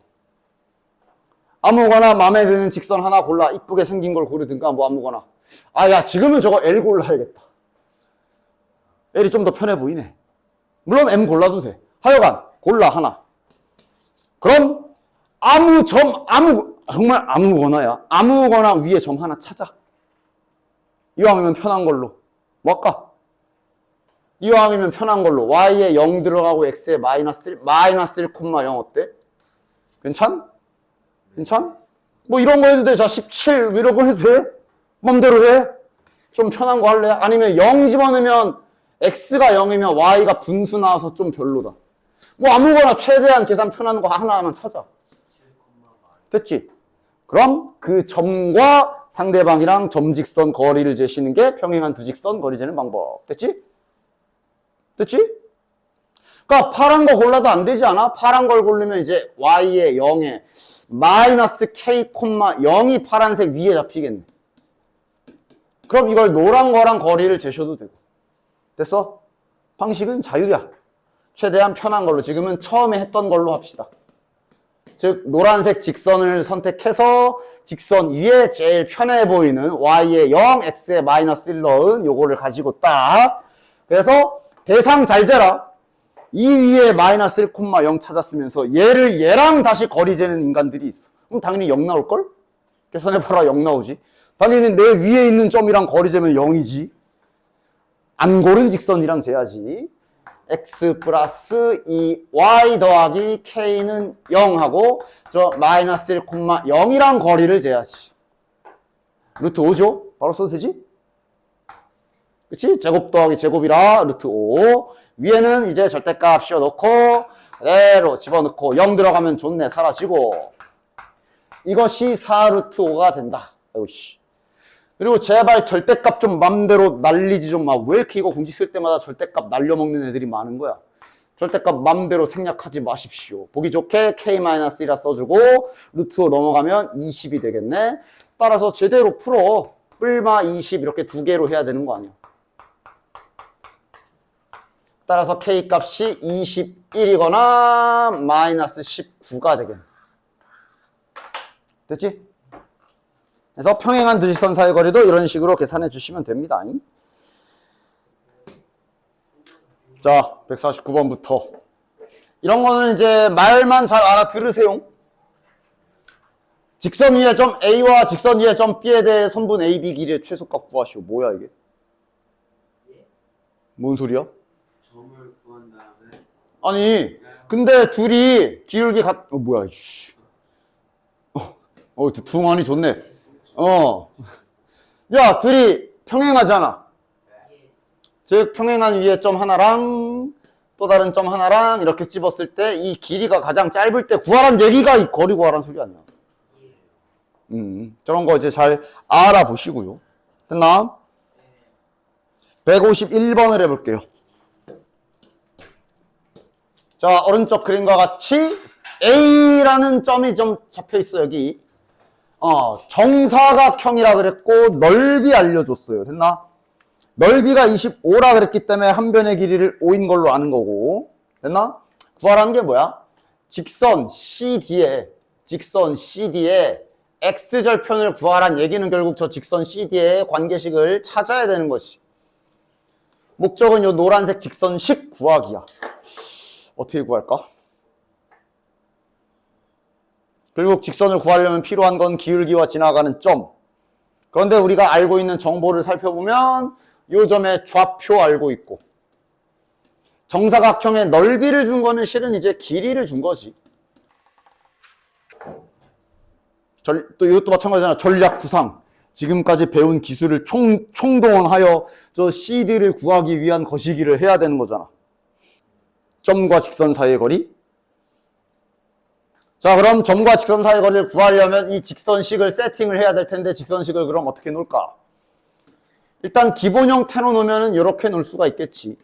아무거나 마음에 드는 직선 하나 골라. 이쁘게 생긴 걸 고르든가 뭐 아무거나. 아, 야, 지금은 저거 L 골라야겠다. L이 좀 더 편해 보이네. 물론 M 골라도 돼. 하여간 골라 하나. 그럼 정말 아무거나야. 아무거나 위에 점 하나 찾아. 이왕이면 편한 걸로. 뭐 할까? 이왕이면 편한 걸로. Y에 0 들어가고 X에 마이너스 1,0 어때? 괜찮? 뭐 이런 거 해도 돼. 자, 17 이런 거 해도 돼? 맘대로 해. 좀 편한 거 할래? 아니면 0 집어넣으면 X가 0이면 Y가 분수 나와서 좀 별로다. 뭐 아무거나 최대한 계산 편한 거 하나만 찾아. 됐지? 그럼 그 점과 상대방이랑 점직선 거리를 재시는 게 평행한 두 직선 거리 재는 방법. 됐지? 그러니까 파란 거 골라도 안 되지 않아? 파란 걸 고르면 이제 Y에 0에 마이너스 K, 0이 파란색 위에 잡히겠네. 그럼 이걸 노란 거랑 거리를 재셔도 되고. 됐어? 방식은 자유야. 최대한 편한 걸로. 지금은 처음에 했던 걸로 합시다. 즉 노란색 직선을 선택해서 직선 위에 제일 편해 보이는 Y에 0, X에 마이너스 1 넣은 요거를 가지고 딱. 그래서 대상 잘 재라. 이 위에 마이너스 1,0 찾았으면서 얘랑 다시 거리 재는 인간들이 있어. 그럼 당연히 0 나올걸? 계산해봐라 0 나오지. 당연히 내 위에 있는 점이랑 거리 재면 0이지. 안 고른 직선이랑 재야지. X 플러스 2Y 더하기 K는 0하고 저 마이너스 1,0이랑 거리를 재야지. 루트 5죠? 바로 써도 되지? 그치? 제곱 더하기 제곱이라 루트 5. 위에는 이제 절대값 씌워놓고 그대로 집어넣고 0 들어가면 좋네. 사라지고. 이것이 4 루트 5가 된다. 아이고씨. 그리고 제발 절대값 좀 맘대로 날리지 좀 마. 왜 이렇게 이거 공식 쓸 때마다 절대값 날려먹는 애들이 많은 거야. 절대값 맘대로 생략하지 마십시오. 보기 좋게 K-1라 써주고 루트 5 넘어가면 20이 되겠네. 따라서 제대로 풀어. 뿔마 20 이렇게 두 개로 해야 되는 거 아니야. 따라서 K 값이 21이거나 마이너스 19가 되겠네. 됐지? 그래서 평행한 두 직선 사이 거리도 이런 식으로 계산해 주시면 됩니다. 자, 149번부터. 이런 거는 이제 말만 잘 알아들으세요. 직선 위의 점 A와 직선 위의 점 B에 대해 선분 AB 길이의 최소값 구하시오. 뭐야 이게? 뭔 소리야? 점을 구한 다음에 아니, 근데 둘이 기울기 뭐야, 씨. 두툼하니 좋네. 야, 둘이 평행하잖아. 즉, 평행한 위에 점 하나랑 또 다른 점 하나랑 이렇게 집었을 때 이 길이가 가장 짧을 때 구하란 얘기가 이 거리 구하란 소리 아니야. 저런 거 이제 잘 알아보시고요. 됐나? 151번을 해볼게요. 자, 오른쪽 그림과 같이 A라는 점이 좀 잡혀 있어, 여기. 정사각형이라 그랬고, 넓이 알려줬어요. 됐나? 넓이가 25라 그랬기 때문에 한 변의 길이를 5인 걸로 아는 거고. 됐나? 구하라는 게 뭐야? 직선 CD에 X절편을 구하란 얘기는 결국 저 직선 CD의 관계식을 찾아야 되는 것이. 목적은 요 노란색 직선식 구하기야. 어떻게 구할까? 결국 직선을 구하려면 필요한 건 기울기와 지나가는 점. 그런데 우리가 알고 있는 정보를 살펴보면 요 점의 좌표 알고 있고 정사각형의 넓이를 준 거는 실은 이제 길이를 준 거지. 또 이것도 마찬가지잖아. 전략 구상. 지금까지 배운 기술을 총동원하여 저 CD를 구하기 위한 거시기를 해야 되는 거잖아. 점과 직선 사이의 거리. 자, 그럼 점과 직선 사이의 거리를 구하려면 이 직선식을 세팅을 해야 될 텐데 직선식을 그럼 어떻게 놓을까? 일단 기본 형태로 놓으면 이렇게 놓을 수가 있겠지.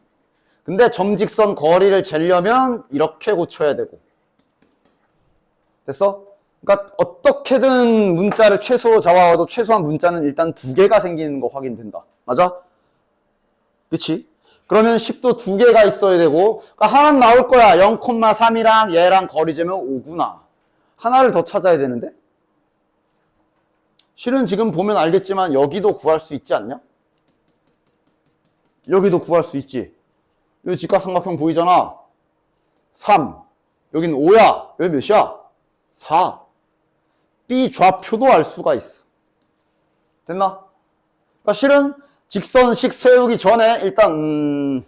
근데 점직선 거리를 재려면 이렇게 고쳐야 되고. 됐어? 그러니까 어떻게든 문자를 최소로 잡아와도 최소한 문자는 일단 2개가 생기는 거 확인된다. 맞아? 그치? 그러면 10도 2개가 있어야 되고, 그러니까 하나는 나올 거야. 0,3이랑 얘랑 거리 재면 5구나. 하나를 더 찾아야 되는데? 실은 지금 보면 알겠지만 여기도 구할 수 있지 않냐? 여기도 구할 수 있지. 여기 직각삼각형 보이잖아. 3. 여긴 5야. 여기 몇이야? 4. B 좌표도 알 수가 있어. 됐나? 그러니까 실은 직선식 세우기 전에 일단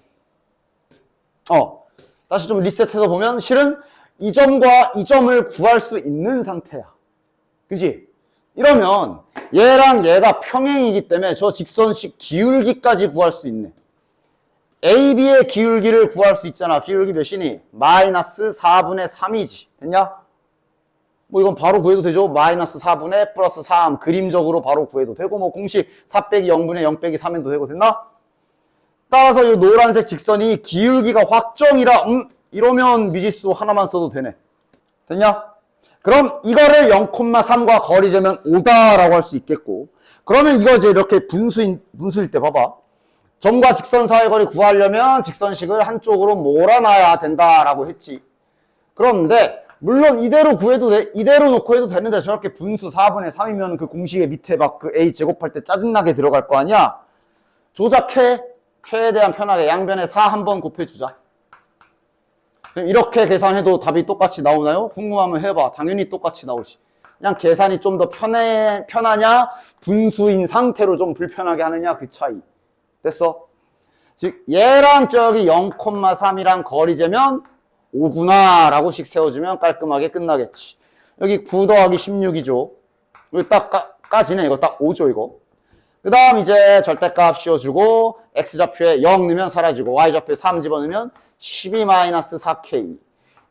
다시 좀 리셋해서 보면 실은 이 점과 이 점을 구할 수 있는 상태야. 그지? 이러면 얘랑 얘가 평행이기 때문에 저 직선식 기울기까지 구할 수 있네. AB의 기울기를 구할 수 있잖아. 기울기 몇이니? 마이너스 4분의 3이지. 됐냐? 뭐 이건 바로 구해도 되죠. 마이너스 4분의 플러스 3 그림적으로 바로 구해도 되고 뭐 공식 4 빼기 0분의 0 빼기 3 해도 되고. 됐나? 따라서 이 노란색 직선이 기울기가 확정이라 이러면 미지수 하나만 써도 되네. 됐냐? 그럼 이거를 0,3과 거리 재면 5다라고 할 수 있겠고, 그러면 이거 이제 이렇게 분수일 때 봐봐. 점과 직선 사이의 거리 구하려면 직선식을 한쪽으로 몰아놔야 된다라고 했지. 그런데 물론 이대로 구해도 돼. 이대로 놓고 해도 되는데 저렇게 분수 4분의 3이면 그 공식의 밑에 막 그 a 제곱할 때 짜증나게 들어갈 거 아니야. 조작해. 최대한 편하게 양변에 4 한번 곱해주자. 이렇게 계산해도 답이 똑같이 나오나요? 궁금하면 해봐. 당연히 똑같이 나오지. 그냥 계산이 좀 더 편하냐, 분수인 상태로 좀 불편하게 하느냐, 그 차이. 됐어? 즉 얘랑 저기 0,3이랑 거리 재면 5구나 라고 식 세워주면 깔끔하게 끝나겠지. 여기 9 더하기 16이죠. 여기 딱 까지네. 이거 딱 5죠 이거. 그 다음 이제 절대값 씌워주고 x좌표에 0 넣으면 사라지고 y좌표에 3 집어넣으면 12-4k.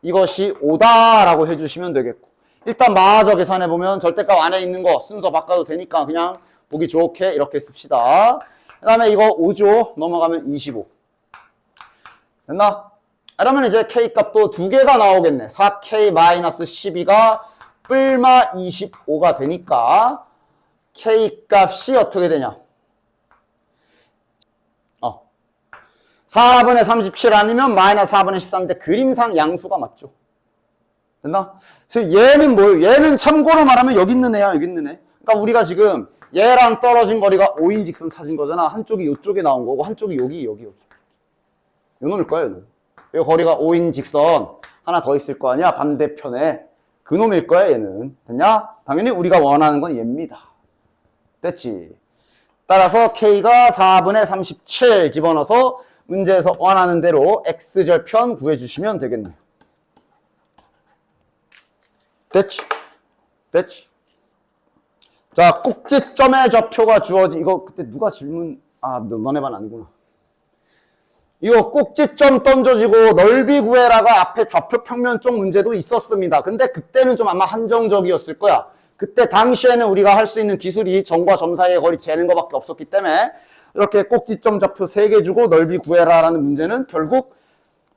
이것이 5다라고 해주시면 되겠고, 일단 마저 계산해보면 절대값 안에 있는 거 순서 바꿔도 되니까 그냥 보기 좋게 이렇게 씁시다. 그 다음에 이거 5죠. 넘어가면 25. 됐나? 그러면 이제 K값도 2개가 나오겠네. 4K-12가 뿔마 25가 되니까 K값이 어떻게 되냐? 4분의 37 아니면 마이너스 4분의 13인데 그림상 양수가 맞죠. 됐나? 그래서 얘는 뭐예요? 얘는 참고로 말하면 여기 있는 애야, 여기 있는 애. 그러니까 우리가 지금 얘랑 떨어진 거리가 5인 직선 찾은 거잖아. 한쪽이 이쪽에 나온 거고 한쪽이 여기. 요 놈일 거야, 요 놈. 이 거리가 5인 직선 하나 더 있을 거 아니야? 반대편에. 그 놈일 거야, 얘는. 됐냐? 당연히 우리가 원하는 건 얘입니다. 됐지? 따라서 K가 4분의 37 집어넣어서 문제에서 원하는 대로 X절편 구해주시면 되겠네요. 됐지? 자, 꼭지점의 좌표가 이거 그때 누가 너네 반 아니구나. 이거 꼭지점 던져지고 넓이 구해라가 앞에 좌표 평면 쪽 문제도 있었습니다. 근데 그때는 좀 아마 한정적이었을 거야. 그때 당시에는 우리가 할 수 있는 기술이 점과 점 사이의 거리 재는 것밖에 없었기 때문에 이렇게 꼭지점 좌표 3개 주고 넓이 구해라라는 문제는 결국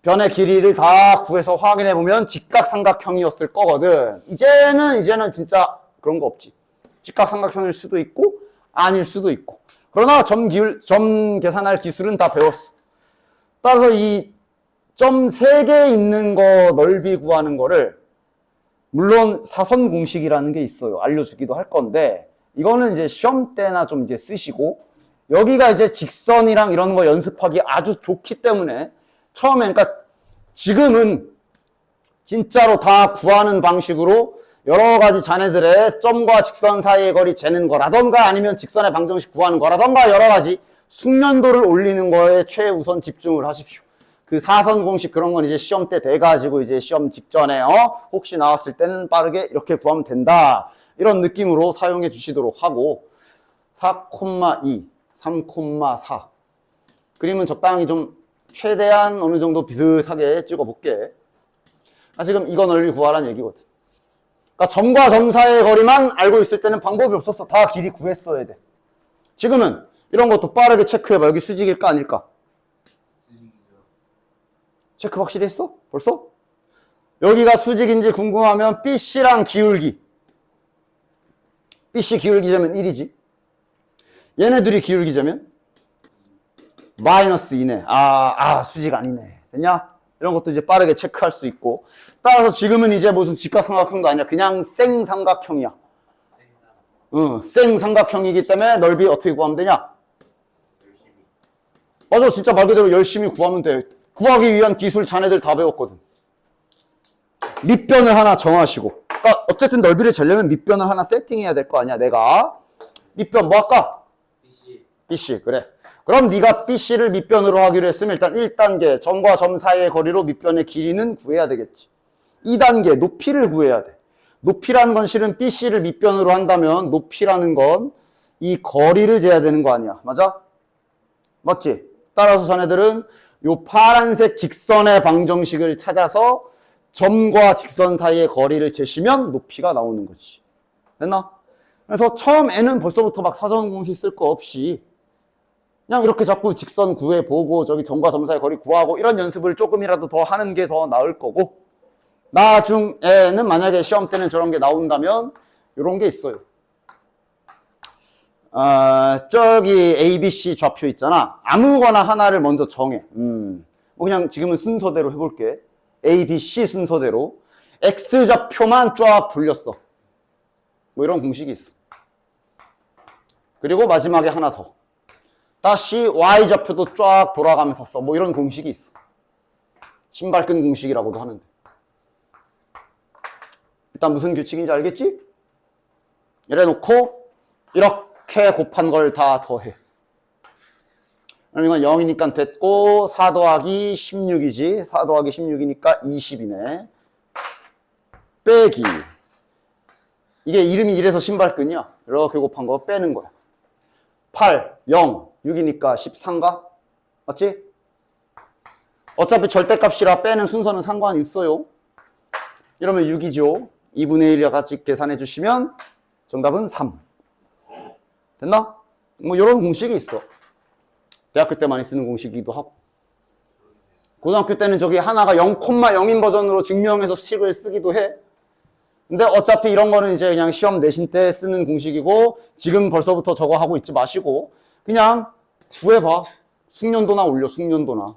변의 길이를 다 구해서 확인해보면 직각삼각형이었을 거거든. 이제는 진짜 그런 거 없지. 직각삼각형일 수도 있고 아닐 수도 있고. 그러나 점 계산할 기술은 다 배웠어. 따라서 이 점 3개 있는 거 넓이 구하는 거를, 물론 사선 공식이라는 게 있어요. 알려주기도 할 건데 이거는 이제 시험 때나 좀 이제 쓰시고, 여기가 이제 직선이랑 이런 거 연습하기 아주 좋기 때문에 처음에, 그러니까 지금은 진짜로 다 구하는 방식으로 여러 가지 자네들의 점과 직선 사이의 거리 재는 거라던가 아니면 직선의 방정식 구하는 거라던가 여러 가지 숙련도를 올리는 거에 최우선 집중을 하십시오. 그 사선 공식 그런 건 이제 시험 때 돼가지고 이제 시험 직전에 혹시 나왔을 때는 빠르게 이렇게 구하면 된다. 이런 느낌으로 사용해 주시도록 하고, 4,2, 3,4 그림은 적당히 좀 최대한 어느 정도 비슷하게 찍어 볼게. 지금 이거 넓이 구하라는 얘기거든. 그러니까 점과 점 사이의 거리만 알고 있을 때는 방법이 없었어. 다 길이 구했어야 돼. 지금은 이런 것도 빠르게 체크해봐. 여기 수직일까 아닐까? 수직이죠. 체크 확실히 했어? 벌써? 여기가 수직인지 궁금하면 BC랑 기울기. BC 기울기자면 1이지. 얘네들이 기울기자면 마이너스 2네. 수직 아니네. 됐냐? 이런 것도 이제 빠르게 체크할 수 있고. 따라서 지금은 이제 무슨 직각삼각형도 아니야. 그냥 생삼각형이야. 생삼각형이기 때문에 넓이 어떻게 구하면 되냐? 열심히. 맞아. 진짜 말 그대로 열심히 구하면 돼. 구하기 위한 기술 자네들 다 배웠거든. 밑변을 하나 정하시고. 그러니까 어쨌든 넓이를 재려면 밑변을 하나 세팅해야 될 거 아니야. 내가 밑변 뭐 할까? BC. BC. 그래. 그럼 네가 BC를 밑변으로 하기로 했으면 일단 1단계 점과 점 사이의 거리로 밑변의 길이는 구해야 되겠지. 2단계 높이를 구해야 돼. 높이라는 건 실은 BC를 밑변으로 한다면 높이라는 건 이 거리를 재야 되는 거 아니야. 맞아? 맞지? 따라서 자네들은 요 파란색 직선의 방정식을 찾아서 점과 직선 사이의 거리를 재시면 높이가 나오는 거지. 됐나? 그래서 처음에는 벌써부터 막 사전 공식 쓸 거 없이 그냥 이렇게 자꾸 직선 구해보고 저기 점과 점 사이의 거리 구하고 이런 연습을 조금이라도 더 하는 게 더 나을 거고, 나중에는 만약에 시험 때는 저런 게 나온다면 이런 게 있어요. 저기 ABC 좌표 있잖아. 아무거나 하나를 먼저 정해. 뭐 그냥 지금은 순서대로 해볼게. A, B, C 순서대로 X좌표만 쫙 돌렸어. 뭐 이런 공식이 있어. 그리고 마지막에 하나 더. 다시 Y좌표도 쫙 돌아가면서 써. 뭐 이런 공식이 있어. 신발끈 공식이라고도 하는데. 일단 무슨 규칙인지 알겠지? 이래 놓고 이렇게 곱한 걸 다 더해. 그럼 이건 0이니까 됐고 4 더하기 16이지. 4 더하기 16이니까 20이네. 빼기. 이게 이름이 이래서 신발끈이야. 이렇게 곱한 거 빼는 거야. 8, 0, 6이니까 13가? 맞지? 어차피 절대값이라 빼는 순서는 상관이 없어요. 이러면 6이죠. 2분의 1이라 같이 계산해 주시면 정답은 3. 됐나? 뭐 이런 공식이 있어. 대학교 때 많이 쓰는 공식이기도 하고. 고등학교 때는 저기 하나가 0,0인 버전으로 증명해서 식을 쓰기도 해. 근데 어차피 이런 거는 이제 그냥 시험 내신 때 쓰는 공식이고, 지금 벌써부터 저거 하고 있지 마시고 그냥 구해봐. 숙련도나 올려. 숙련도나.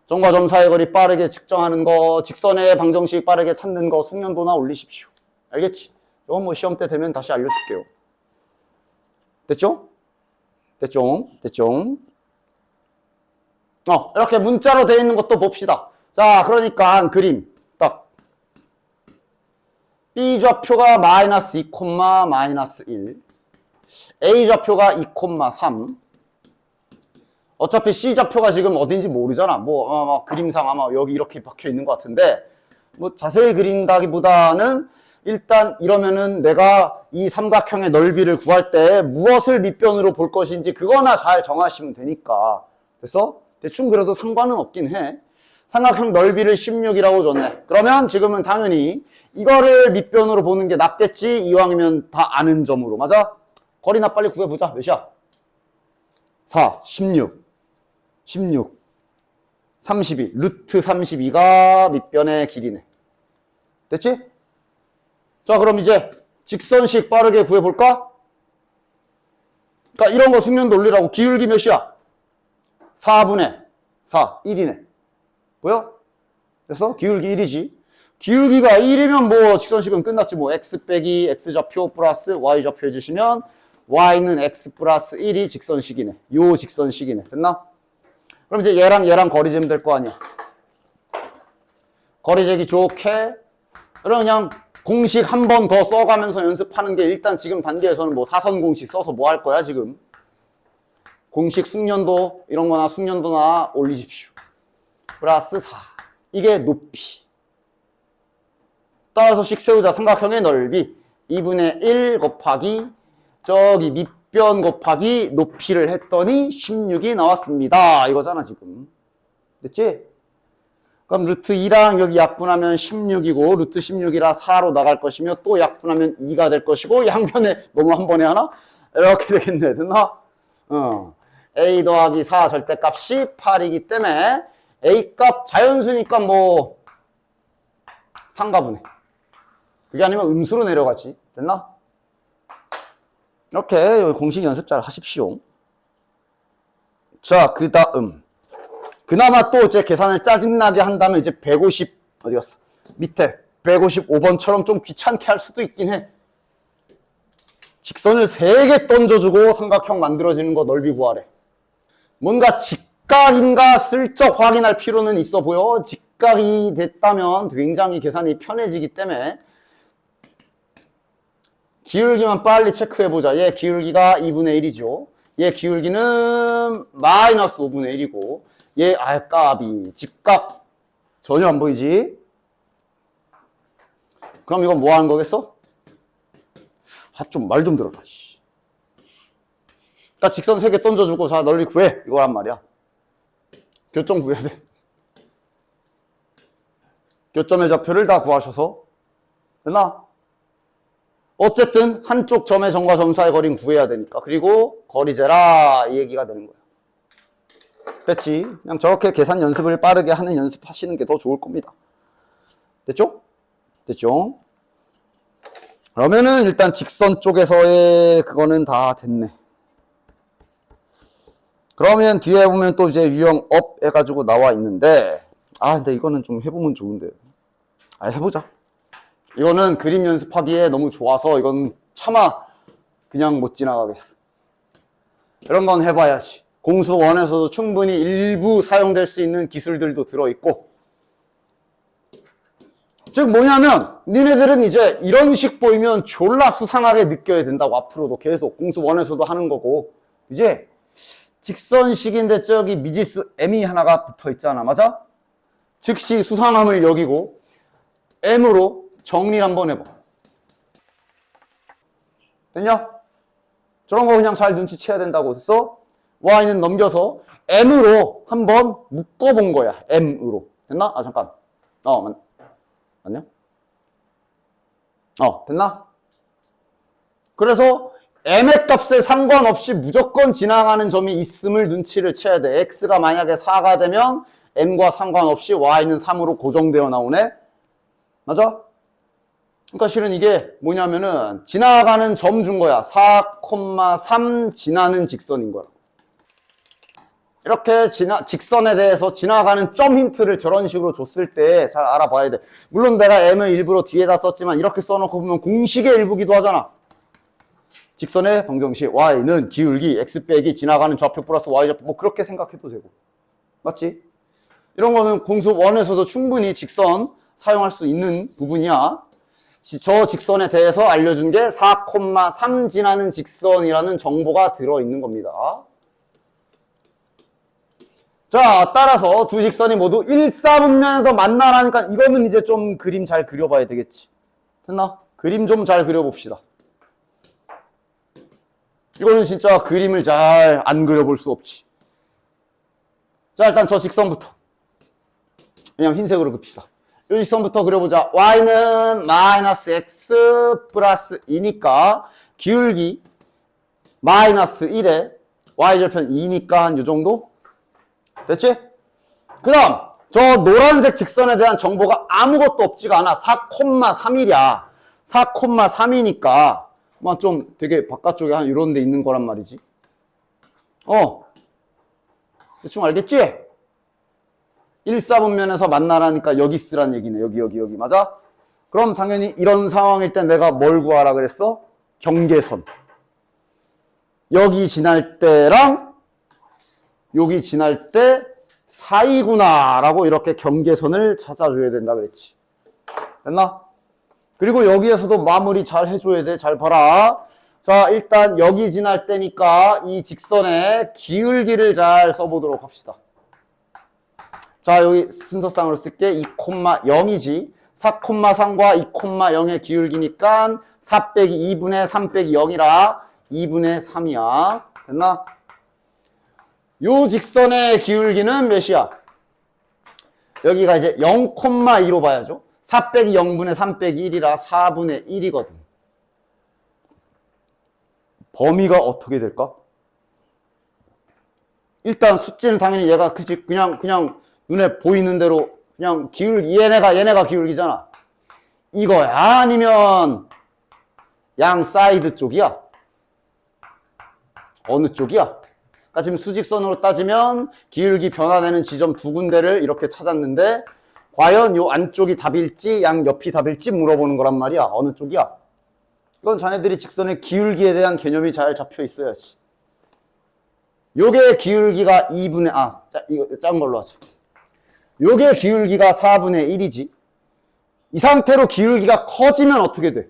점과 점 사이의 거리 빠르게 측정하는 거, 직선의 방정식 빠르게 찾는 거 숙련도나 올리십시오. 알겠지? 이건 뭐 시험 때 되면 다시 알려줄게요. 됐죠? 됐죠? 됐죠? 이렇게 문자로 되어 있는 것도 봅시다. 자, 그러니까 그림 딱 B좌표가 마이너스 2, 마이너스 1, A좌표가 2, 3. 어차피 C좌표가 지금 어딘지 모르잖아. 뭐 그림상 아마 여기 이렇게 박혀 있는 것 같은데, 뭐 자세히 그린다기보다는 일단 이러면은 내가 이 삼각형의 넓이를 구할 때 무엇을 밑변으로 볼 것인지 그거나 잘 정하시면 되니까. 그래서 대충 그래도 상관은 없긴 해. 삼각형 넓이를 16이라고 줬네. 그러면 지금은 당연히 이거를 밑변으로 보는 게 낫겠지. 이왕이면 다 아는 점으로. 맞아? 거리나 빨리 구해보자. 몇이야? 4, 16, 32, 루트 32가 밑변의 길이네. 됐지? 자, 그럼 이제 직선식 빠르게 구해볼까? 그러니까 이런 거 숙련도 올리라고. 기울기 몇이야? 4분의 4, 1이네. 보여? 됐어? 기울기 1이지. 기울기가 1이면 뭐 직선식은 끝났지. 뭐 x 빼기 x좌표 플러스 y좌표 해주시면 y는 x 플러스 1이 직선식이네. 요 직선식이네. 됐나? 그럼 이제 얘랑 거리 재면 될 거 아니야. 거리 재기 좋게. 그럼 그냥 공식 한 번 더 써가면서 연습하는 게, 일단 지금 단계에서는 뭐 사선 공식 써서 뭐 할 거야 지금. 공식 숙련도 이런 거나 숙련도나 올리십시오. 플러스 4. 이게 높이. 따라서 식 세우자. 삼각형의 넓이 2분의 1 곱하기 저기 밑변 곱하기 높이를 했더니 16이 나왔습니다. 이거잖아 지금. 됐지? 그럼 루트 2랑 여기 약분하면 16이고 루트 16이라 4로 나갈 것이며 또 약분하면 2가 될 것이고 양변에 너무 한 번에 하나? 이렇게 되겠네. 됐나? a 더하기 4 절대값이 8이기 때문에 a 값 자연수니까 뭐 상가분해. 그게 아니면 음수로 내려가지. 됐나? 이렇게 여기 공식 연습 잘 하십시오. 자, 그 다음. 그나마 또 이제 계산을 짜증나게 한다면 이제 150, 어디 갔어? 밑에 155번처럼 좀 귀찮게 할 수도 있긴 해. 직선을 3개 던져주고 삼각형 만들어지는 거 넓이 구하래. 뭔가 직각인가 슬쩍 확인할 필요는 있어 보여. 직각이 됐다면 굉장히 계산이 편해지기 때문에 기울기만 빨리 체크해보자. 얘 기울기가 2분의 1이죠. 얘 기울기는 마이너스 5분의 1이고 얘 알까비 직각 전혀 안 보이지? 그럼 이건 뭐 하는 거겠어? 좀 말 좀 들어라. 나 직선 3개 던져주고 자 넓이 구해 이거란 말이야. 교점 구해야 돼. 교점의 좌표를 다 구하셔서 됐나? 어쨌든 한쪽 점의 점과 점 사이 거리는 구해야 되니까. 그리고 거리 재라 이 얘기가 되는 거야. 됐지? 그냥 저렇게 계산 연습을 빠르게 하는 연습하시는 게 더 좋을 겁니다. 됐죠? 됐죠? 그러면은 일단 직선 쪽에서의 그거는 다 됐네. 그러면 뒤에 보면 또 이제 유형 업 해가지고 나와 있는데 근데 이거는 좀 해보면 좋은데. 해보자. 이거는 그림 연습하기에 너무 좋아서 이건 차마 그냥 못 지나가겠어. 이런 건 해봐야지. 공수 1에서도 충분히 일부 사용될 수 있는 기술들도 들어있고 즉 뭐냐면 니네들은 이제 이런 식 보이면 졸라 수상하게 느껴야 된다고. 앞으로도 계속 공수 1에서도 하는 거고 이제 직선식인데 저기 미지수 m이 하나가 붙어 있잖아. 맞아? 즉시 수상함을 여기고 m으로 정리를 한번 해봐. 됐냐? 저런 거 그냥 잘 눈치채야 된다고 했어. y는 넘겨서 m으로 한번 묶어본 거야. m으로. 됐나? 잠깐. 맞냐? 됐나? 그래서 m의 값에 상관없이 무조건 지나가는 점이 있음을 눈치를 채야 돼. x가 만약에 4가 되면 m과 상관없이 y는 3으로 고정되어 나오네. 맞아? 그러니까 실은 이게 뭐냐면은 지나가는 점 준 거야. 4,3 지나는 직선인 거야. 이렇게 직선에 대해서 지나가는 점 힌트를 저런 식으로 줬을 때 잘 알아봐야 돼. 물론 내가 m을 일부러 뒤에다 썼지만 이렇게 써놓고 보면 공식의 일부기도 하잖아. 직선의 방정식 y는 기울기 x 빼기 지나가는 좌표 플러스 y 좌표 뭐 그렇게 생각해도 되고. 맞지? 이런 거는 공수 1에서도 충분히 직선 사용할 수 있는 부분이야. 저 직선에 대해서 알려준 게 4,3 지나는 직선이라는 정보가 들어있는 겁니다. 자, 따라서 두 직선이 모두 일사분면에서 만나라니까 이거는 이제 좀 그림 잘 그려봐야 되겠지. 됐나? 그림 좀 잘 그려봅시다. 이거는 진짜 그림을 잘 안 그려볼 수 없지. 자, 일단 저 직선부터 그냥 흰색으로 그립시다. 이 직선부터 그려보자. y는 마이너스 x 플러스 2니까 기울기 마이너스 1에 y절편 2니까 한 요 정도? 됐지? 그 다음 저 노란색 직선에 대한 정보가 아무것도 없지가 않아. 4,3이랴 4,3이니까 좀 되게 바깥쪽에 한 이런 데 있는 거란 말이지. 대충 알겠지? 1사분면에서 만나라니까 여기 쓰란 얘기네. 여기 맞아? 그럼 당연히 이런 상황일 때 내가 뭘 구하라 그랬어? 경계선. 여기 지날 때랑 여기 지날 때 사이구나 라고 이렇게 경계선을 찾아줘야 된다 그랬지. 됐나? 그리고 여기에서도 마무리 잘 해줘야 돼. 잘 봐라. 자, 일단 여기 지날 때니까 이 직선의 기울기를 잘 써보도록 합시다. 자, 여기 순서상으로 쓸게 2,0이지. 4,3과 2,0의 기울기니까 4 빼기 2분의 3 빼기 0이라 2분의 3이야. 됐나? 요 직선의 기울기는 몇이야? 여기가 이제 0,2로 봐야죠. 4 빼기 0분의 3 빼기 1이라 4분의 1이거든. 범위가 어떻게 될까? 일단 숫지는 당연히 얘가 그치 그냥 눈에 보이는 대로 그냥 얘네가 기울기잖아. 이거야? 아니면 양 사이드 쪽이야? 어느 쪽이야? 그러니까 지금 수직선으로 따지면 기울기 변화되는 지점 두 군데를 이렇게 찾았는데 과연 요 안쪽이 답일지 양 옆이 답일지 물어보는 거란 말이야. 어느 쪽이야? 이건 자네들이 직선의 기울기에 대한 개념이 잘 잡혀 있어야지. 요게 기울기가 2분의 이거 작은 걸로 하자. 요게 기울기가 4분의 1이지. 이 상태로 기울기가 커지면 어떻게 돼?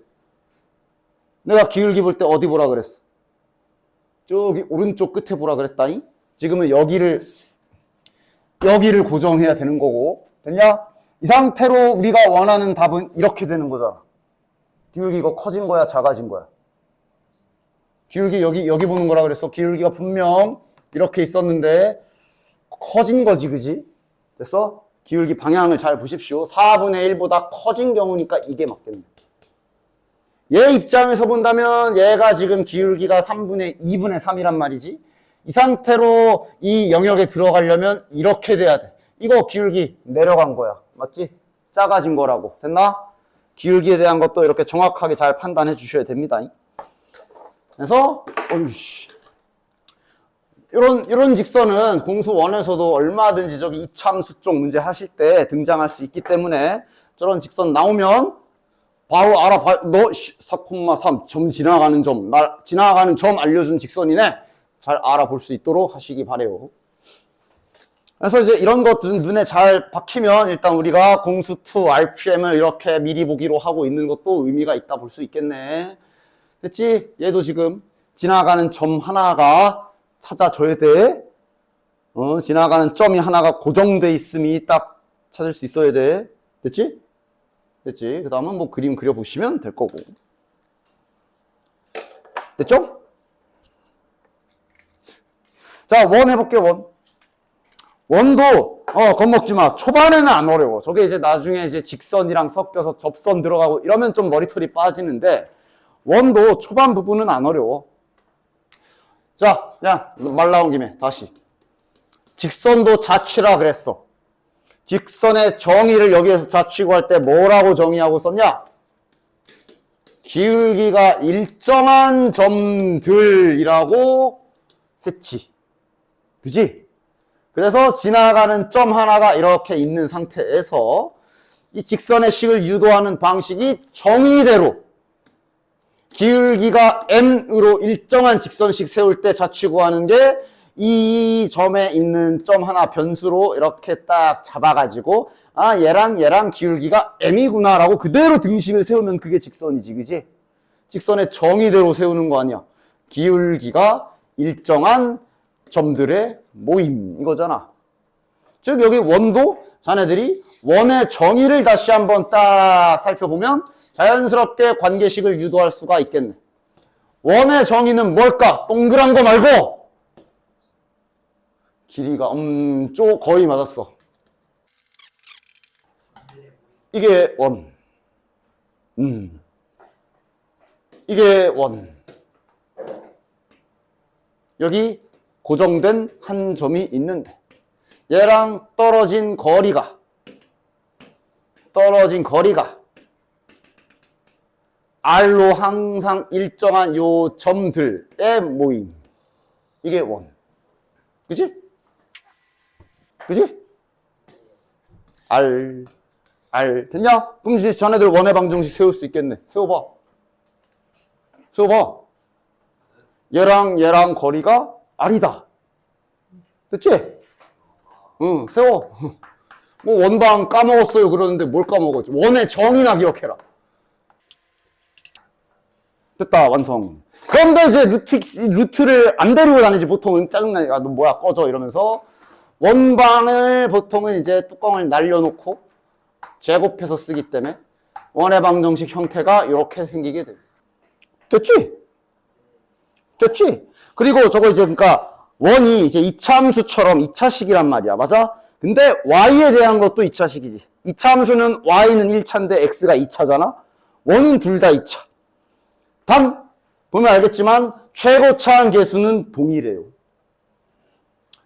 내가 기울기 볼 때 어디 보라 그랬어? 저기 오른쪽 끝에 보라 그랬다니? 지금은 여기를 고정해야 되는 거고. 됐냐? 이 상태로 우리가 원하는 답은 이렇게 되는 거잖아. 기울기가 커진 거야, 작아진 거야? 기울기 여기 보는 거라 그랬어. 기울기가 분명 이렇게 있었는데 커진 거지, 그지? 됐어? 기울기 방향을 잘 보십시오. 4분의 1보다 커진 경우니까 이게 맞겠네. 얘 입장에서 본다면 얘가 지금 기울기가 3분의 2분의 3이란 말이지. 이 상태로 이 영역에 들어가려면 이렇게 돼야 돼. 이거 기울기 내려간 거야. 맞지? 작아진 거라고. 됐나? 기울기에 대한 것도 이렇게 정확하게 잘 판단해 주셔야 됩니다. 그래서 이런 직선은 공수 1에서도 얼마든지 저기 이참수 쪽 문제 하실 때 등장할 수 있기 때문에 저런 직선 나오면 바로 알아봐. 너 4,3 점 지나가는 점 알려준 직선이네. 잘 알아볼 수 있도록 하시기 바래요. 그래서 이제 이런 것들은 눈에 잘 박히면 일단 우리가 공수2 RPM을 이렇게 미리 보기로 하고 있는 것도 의미가 있다 볼 수 있겠네. 됐지? 얘도 지금 지나가는 점 하나가 찾아줘야 돼. 지나가는 점이 하나가 고정돼 있음이 딱 찾을 수 있어야 돼. 됐지? 됐지? 그 다음은 뭐 그림 그려보시면 될 거고. 됐죠? 자, 원 해볼게, 원. 원도, 겁먹지 마. 초반에는 안 어려워. 저게 이제 나중에 이제 직선이랑 섞여서 접선 들어가고 이러면 좀 머리털이 빠지는데, 원도 초반 부분은 안 어려워. 자, 말 나온 김에 다시. 직선도 자취라 그랬어. 직선의 정의를 여기에서 자취고 할 때 뭐라고 정의하고 썼냐? 기울기가 일정한 점들이라고 했지. 그지? 그래서 지나가는 점 하나가 이렇게 있는 상태에서 이 직선의 식을 유도하는 방식이 정의대로 기울기가 m으로 일정한 직선식 세울 때 자취고 하는 게 이 점에 있는 점 하나 변수로 이렇게 딱 잡아가지고 얘랑 기울기가 m이구나 라고 그대로 등식을 세우면 그게 직선이지, 그지? 직선의 정의대로 세우는 거 아니야. 기울기가 일정한 점들의 모임 이거잖아. 즉 여기 원도 자네들이 원의 정의를 다시 한번 딱 살펴보면 자연스럽게 관계식을 유도할 수가 있겠네. 원의 정의는 뭘까? 동그란 거 말고 길이가 거의 맞았어. 이게 원. 이게 원. 여기 고정된 한 점이 있는데 얘랑 떨어진 거리가 R로 항상 일정한 요 점들의 모임. 이게 원. 그치? 그치? R. 됐냐? 그럼 이제 자네들 원의 방정식 세울 수 있겠네. 세워봐. 얘랑 거리가 R이다. 됐지? 응, 세워. 뭐 원방 까먹었어요 그러는데 뭘 까먹었지? 원의 정의나 기억해라. 됐다, 완성. 그런데 이제 루트를 안 데리고 다니지. 보통은 짜증나니까 너 뭐야 꺼져 이러면서 원방을 보통은 이제 뚜껑을 날려놓고 제곱해서 쓰기 때문에 원의 방정식 형태가 이렇게 생기게 돼. 됐지? 그리고 저거 이제 그러니까 원이 이제 이차함수처럼 2차식이란 말이야. 맞아? 근데 y에 대한 것도 2차식이지. 2차 함수는 y는 1차인데 x가 2차잖아. 원은 둘 다 2차. 단 보면 알겠지만 최고차항 계수는 동일해요.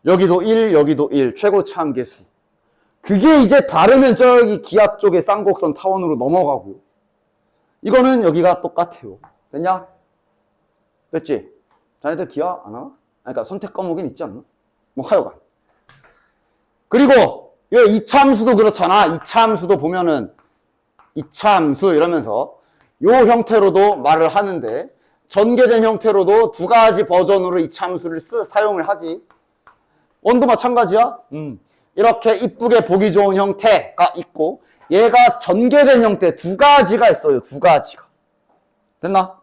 여기도 1, 여기도 1. 최고차항 계수. 그게 이제 다르면 저기 기압 쪽에 쌍곡선 타원으로 넘어가고요. 이거는 여기가 똑같아요. 됐냐? 됐지? 자네들 기하 안 하나? 그러니까 선택 과목은 있지 않나? 뭐 하여간. 그리고 이 2차 함수도 그렇잖아. 2차 함수도 보면은 2차 함수 이러면서 요 형태로도 말을 하는데 전개된 형태로도 두 가지 버전으로 2차 함수를 사용을 하지. 원도 마찬가지야. 이렇게 이쁘게 보기 좋은 형태가 있고 얘가 전개된 형태 두 가지가 있어요. 두 가지가. 됐나?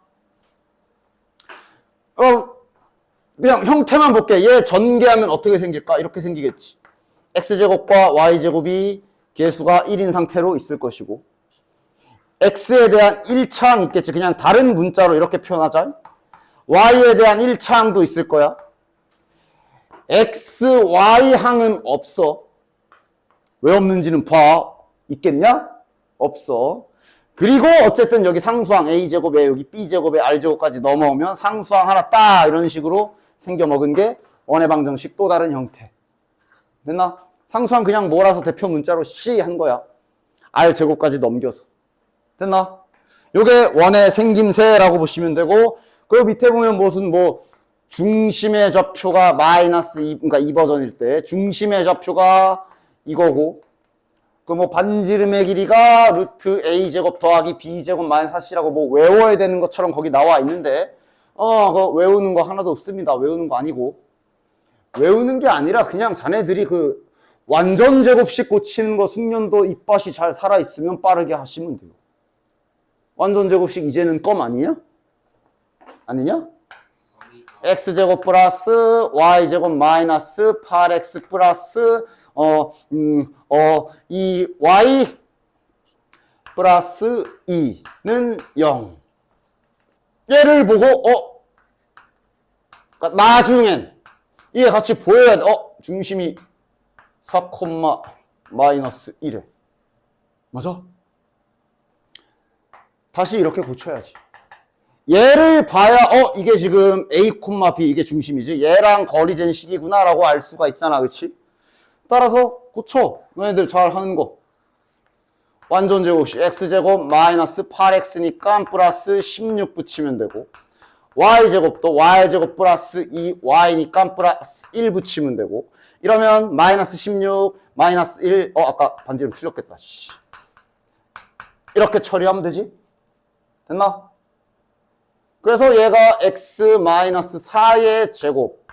그냥 형태만 볼게. 얘 전개하면 어떻게 생길까? 이렇게 생기겠지. x제곱과 y제곱이 계수가 1인 상태로 있을 것이고 x에 대한 1차항 있겠지. 그냥 다른 문자로 이렇게 표현하자. y에 대한 1차항도 있을 거야. x, y항은 없어. 왜 없는지는 봐. 있겠냐? 없어. 그리고 어쨌든 여기 상수항 a제곱에 여기 b제곱에 r제곱까지 넘어오면 상수항 하나 딱 이런 식으로 생겨먹은 게 원의 방정식 또 다른 형태. 됐나? 상수항 그냥 몰아서 대표 문자로 C 한 거야. r제곱까지 넘겨서. 됐나? 요게 원의 생김새라고 보시면 되고 그 밑에 보면 무슨 뭐 중심의 좌표가 마이너스 2, 그러니까 2버전일 때 중심의 좌표가 이거고 그 뭐 반지름의 길이가 루트 a제곱 더하기 b제곱 마이너스 4c라고 뭐 외워야 되는 것처럼 거기 나와 있는데 그거 외우는 거 하나도 없습니다. 외우는 거 아니고 외우는 게 아니라 그냥 자네들이 그 완전 제곱식 고치는 거 숙련도 입맛이 잘 살아있으면 빠르게 하시면 돼요. 완전 제곱식 이제는 껌 아니냐? 아니냐? x제곱 플러스 y제곱 마이너스 8x 플러스 이 y 플러스 2는 0. 얘를 보고 그러니까 나중엔 이게 같이 보여야 돼. 중심이 4, 마이너스 1에 맞아? 다시 이렇게 고쳐야지. 얘를 봐야 이게 지금 A, B 이게 중심이지. 얘랑 거리 잰 식이구나 라고 알 수가 있잖아. 그치? 따라서 고쳐. 너희들 잘 하는 거. 완전 제곱식 x제곱 마이너스 8x니까 플러스 16 붙이면 되고 y제곱도 y제곱 플러스 2y니까 플러스 1 붙이면 되고 이러면 마이너스 16 마이너스 1 아까 반지름 틀렸겠다. 이렇게 처리하면 되지? 됐나? 그래서 얘가 x 마이너스 4의 제곱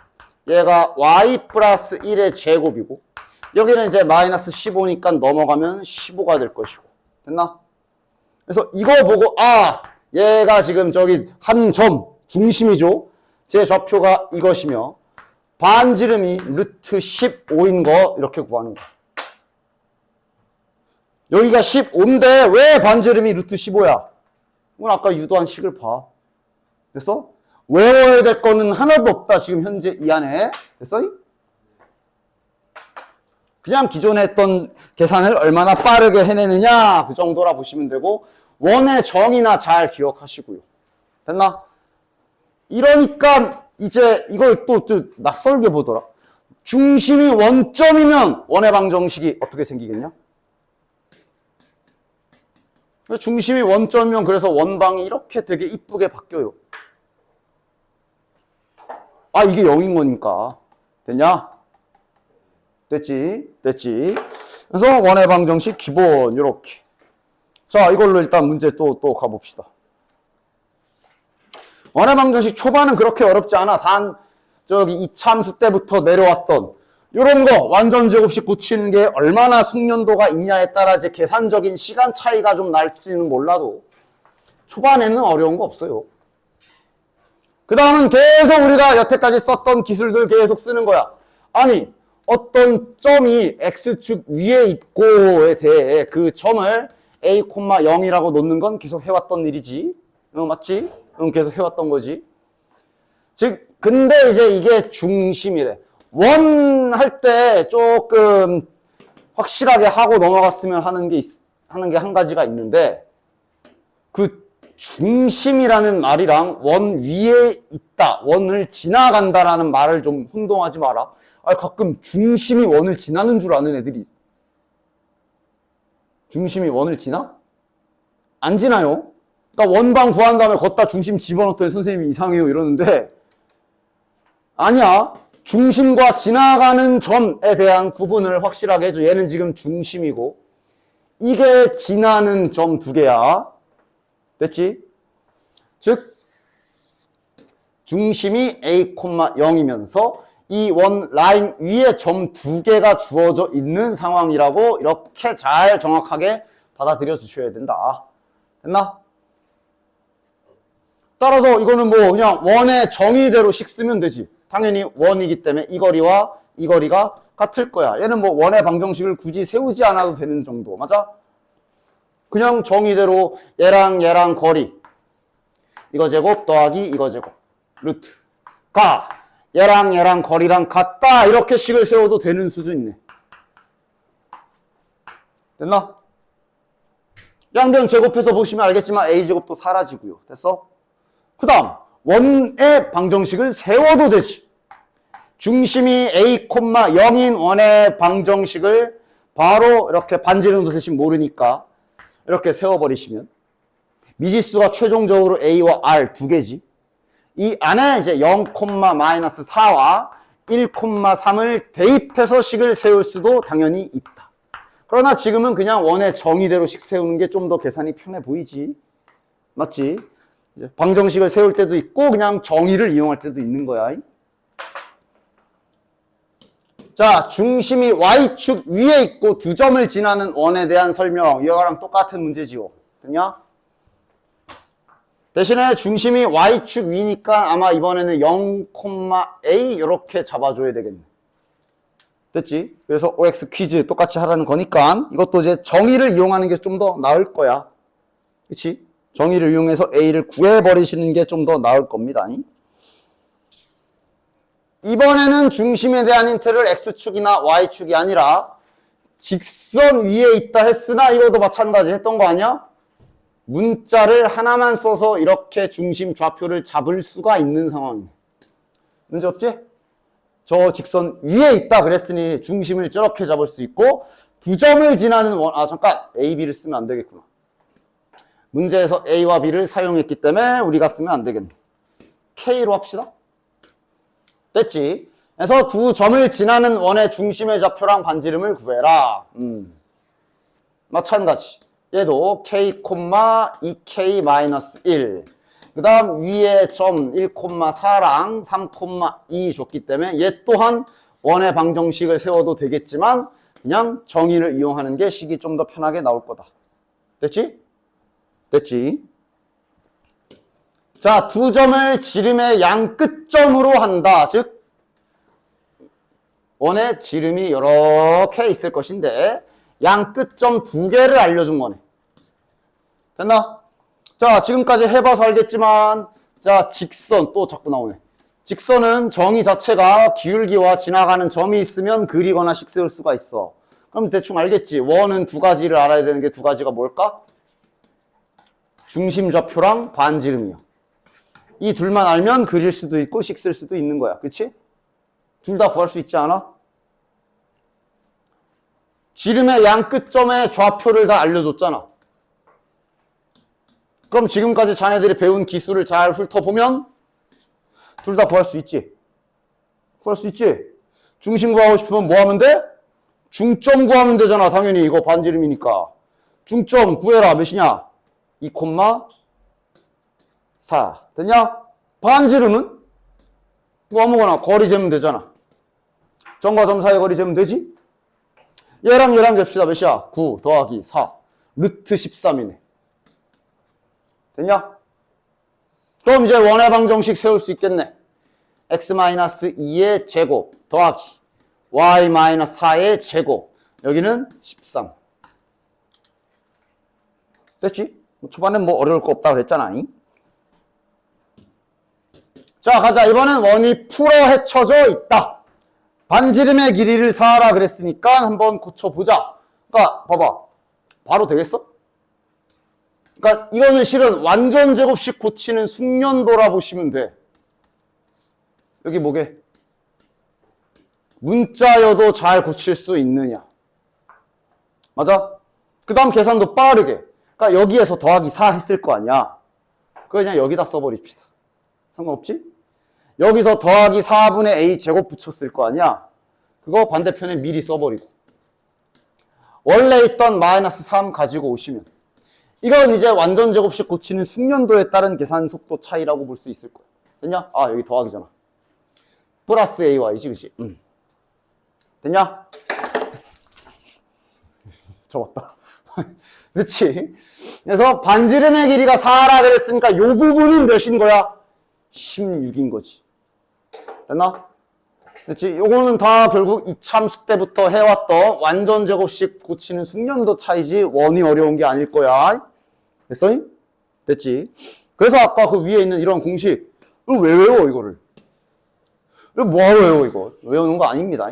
얘가 y 플러스 1의 제곱이고 여기는 이제 마이너스 15니까 넘어가면 15가 될 것이고 됐나? 그래서 이거 보고 얘가 지금 저기 한 점 중심이죠. 제 좌표가 이것이며 반지름이 루트 15인 거 이렇게 구하는 거야. 여기가 15인데 왜 반지름이 루트 15야? 이건 아까 유도한 식을 봐. 됐어? 외워야 될 거는 하나도 없다. 지금 현재 이 안에. 됐어? 그냥 기존에 했던 계산을 얼마나 빠르게 해내느냐 그 정도라 보시면 되고 원의 정의나 잘 기억하시고요. 됐나? 이러니까 이제 이걸 또 낯설게 보더라. 중심이 원점이면 원의 방정식이 어떻게 생기겠냐? 중심이 원점이면 그래서 원방이 이렇게 되게 이쁘게 바뀌어요. 이게 0인 거니까. 됐냐? 됐지? 됐지? 그래서 원의 방정식 기본 요렇게. 자, 이걸로 일단 문제 또 가봅시다. 원의 방정식 초반은 그렇게 어렵지 않아. 단 저기 이참수 때부터 내려왔던 요런 거 완전 제곱식 고치는 게 얼마나 숙련도가 있냐에 따라 이제 계산적인 시간 차이가 좀 날지는 몰라도 초반에는 어려운 거 없어요. 그 다음은 계속 우리가 여태까지 썼던 기술들 계속 쓰는 거야. 아니 어떤 점이 x축 위에 있고에 대해 그 점을 a, 0이라고 놓는 건 계속 해왔던 일이지. 맞지? 계속 해왔던 거지. 즉 근데 이제 이게 중심이래. 원 할 때 조금 확실하게 하고 넘어갔으면 하는 게 한 가지가 있는데, 그 중심이라는 말이랑 원 위에 있다, 원을 지나간다라는 말을 좀 혼동하지 마라. 가끔 중심이 원을 지나는 줄 아는 애들이, 중심이 원을 지나? 안 지나요. 그러니까 원방 구한 다음에 걷다 중심 집어넣더니 선생님이 이상해요 이러는데, 아니야. 중심과 지나가는 점에 대한 구분을 확실하게 해줘. 얘는 지금 중심이고 이게 지나는 점 두 개야. 됐지? 즉 중심이 A, 0이면서 이 원 라인 위에 점 두 개가 주어져 있는 상황이라고 이렇게 잘 정확하게 받아들여 주셔야 된다. 됐나? 따라서 이거는 뭐 그냥 원의 정의대로씩 쓰면 되지. 당연히 원이기 때문에 이 거리와 이 거리가 같을 거야. 얘는 뭐 원의 방정식을 굳이 세우지 않아도 되는 정도. 맞아? 그냥 정의대로 얘랑 거리, 이거 제곱 더하기 이거 제곱 루트가 얘랑 거리랑 같다, 이렇게 식을 세워도 되는 수준이네. 됐나? 양변 제곱해서 보시면 알겠지만 A제곱도 사라지고요. 됐어? 그 다음 원의 방정식을 세워도 되지. 중심이 A, 0인 원의 방정식을 바로 이렇게 반지름도 대신 모르니까 이렇게 세워버리시면 미지수가 최종적으로 A와 R 두 개지. 이 안에 이제 0,-4와 1,3을 대입해서 식을 세울 수도 당연히 있다. 그러나 지금은 그냥 원의 정의대로 식 세우는 게 좀 더 계산이 편해 보이지. 맞지? 이제 방정식을 세울 때도 있고 그냥 정의를 이용할 때도 있는 거야. 자, 중심이 Y축 위에 있고 두 점을 지나는 원에 대한 설명, 이거랑 똑같은 문제지요. 됐냐? 대신에 중심이 Y축 위니까 아마 이번에는 0,A 이렇게 잡아줘야 되겠네. 됐지? 그래서 OX 퀴즈 똑같이 하라는 거니까 이것도 이제 정의를 이용하는 게 좀 더 나을 거야. 그치? 정의를 이용해서 A를 구해버리시는 게 좀 더 나을 겁니다. 이번에는 중심에 대한 힌트를 X축이나 Y축이 아니라 직선 위에 있다 했으나 이것도 마찬가지 했던 거 아니야? 문자를 하나만 써서 이렇게 중심 좌표를 잡을 수가 있는 상황이네. 문제 없지? 저 직선 위에 있다 그랬으니 중심을 저렇게 잡을 수 있고 두 점을 지나는 잠깐 A, B를 쓰면 안 되겠구나. 문제에서 A와 B를 사용했기 때문에 우리가 쓰면 안 되겠네. K로 합시다. 됐지? 그래서 두 점을 지나는 원의 중심의 좌표랑 반지름을 구해라. 마찬가지. 얘도 K, 2K-1. 그 다음 위에 점 1,4랑 3,2 줬기 때문에 얘 또한 원의 방정식을 세워도 되겠지만 그냥 정의를 이용하는 게 식이 좀 더 편하게 나올 거다. 됐지? 됐지? 자, 두 점을 지름의 양 끝점으로 한다. 즉 원의 지름이 이렇게 있을 것인데 양 끝점 두 개를 알려준 거네. 됐나? 자, 지금까지 해봐서 알겠지만 자, 직선 또 자꾸 나오네. 직선은 정의 자체가 기울기와 지나가는 점이 있으면 그리거나 식 세울 수가 있어. 그럼 대충 알겠지? 원은 두 가지를 알아야 되는 게 두 가지가 뭘까? 중심 좌표랑 반지름이요. 이 둘만 알면 그릴 수도 있고 식 쓸 수도 있는 거야. 그치? 둘 다 구할 수 있지 않아? 지름의 양 끝점의 좌표를 다 알려줬잖아. 그럼 지금까지 자네들이 배운 기술을 잘 훑어보면 둘 다 구할 수 있지. 구할 수 있지. 중심 구하고 싶으면 뭐 하면 돼? 중점 구하면 되잖아. 당연히 이거 반지름이니까. 중점 구해라. 몇이냐? 2,4. 됐냐? 반지름은 뭐 아무거나 거리 재면 되잖아. 점과 점 사이 거리 재면 되지? 얘랑 잽시다. 몇이야? 9 더하기 4 루트 13이네. 됐냐? 그럼 이제 원의 방정식 세울 수 있겠네. x-2의 제곱 더하기 y-4의 제곱. 여기는 13. 됐지? 초반엔 뭐 어려울 거 없다 그랬잖아. 자, 가자. 이번엔 원이 풀어 헤쳐져 있다. 반지름의 길이를 사라 그랬으니까 한번 고쳐보자. 그러니까 봐봐. 바로 되겠어? 그러니까 이거는 실은 완전 제곱식 고치는 숙련도라 보시면 돼. 여기 뭐게? 문자여도 잘 고칠 수 있느냐. 맞아? 그 다음 계산도 빠르게. 그러니까 여기에서 더하기 4 했을 거 아니야. 그걸 그냥 여기다 써버립시다. 상관없지? 여기서 더하기 4분의 a 제곱 붙였을 거 아니야. 그거 반대편에 미리 써버리고. 원래 있던 마이너스 3 가지고 오시면. 이건 이제 완전 제곱식 고치는 숙련도에 따른 계산 속도 차이라고 볼 수 있을 거야. 됐냐? 아, 여기 더하기잖아. 플러스 ay지, 그치? 됐냐? 접었다. 그치? 그래서 반지름의 길이가 4라 그랬으니까 이 부분은 몇인 거야? 16인 거지. 됐나? 그치? 요거는 다 결국 이참수 때부터 해왔던 완전 제곱식 고치는 숙련도 차이지 원이 어려운 게 아닐 거야. 됐어? 됐지? 그래서 아까 그 위에 있는 이런 공식 이거 왜 외워 이거를? 이거 뭐하러 외워 이거? 외우는 거 아닙니다.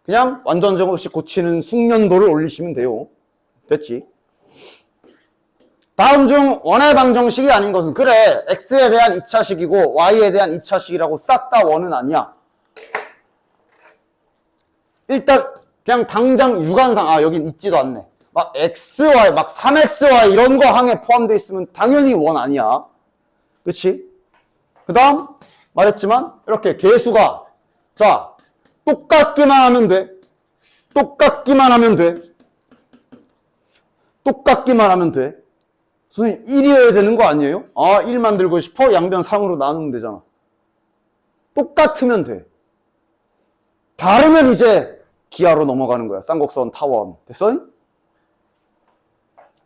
그냥 완전 제곱식 고치는 숙련도를 올리시면 돼요. 됐지? 다음 중 원의 방정식이 아닌 것은 그래 x에 대한 2차식이고 y에 대한 2차식이라고 싹 다 원은 아니야. 일단 그냥 당장 유관상 여긴 있지도 않네. 막 xy 막 3xy 이런 거 항에 포함되어 있으면 당연히 원 아니야. 그치? 그 다음 말했지만 이렇게 계수가 자 똑같기만 하면 돼. 똑같기만 하면 돼. 똑같기만 하면 돼. 선생님 1이어야 되는 거 아니에요? 1 만들고 싶어? 양변 3으로 나누면 되잖아. 똑같으면 돼. 다르면 이제 기하로 넘어가는 거야. 쌍곡선 타원. 됐어?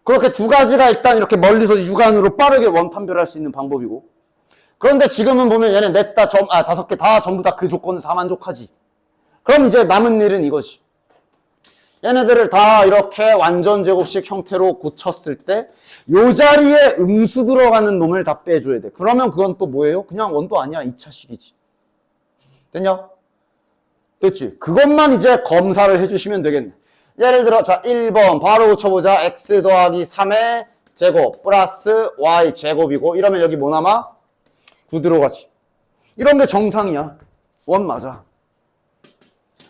그렇게 두 가지가 일단 이렇게 멀리서 육안으로 빠르게 원 판별할 수 있는 방법이고. 그런데 지금은 보면 얘네 냈다 5개 다 전부 다 그 조건을 다 만족하지. 그럼 이제 남은 일은 이거지. 얘네들을 다 이렇게 완전 제곱식 형태로 고쳤을 때 요 자리에 음수 들어가는 놈을 다 빼줘야 돼. 그러면 그건 또 뭐예요? 그냥 원도 아니야. 2차식이지. 됐냐? 됐지? 그것만 이제 검사를 해주시면 되겠네. 예를 들어 자 1번 바로 고쳐보자. x 더하기 3의 제곱 플러스 y 제곱이고 이러면 여기 뭐 남아? 9 들어가지. 이런 게 정상이야. 원 맞아.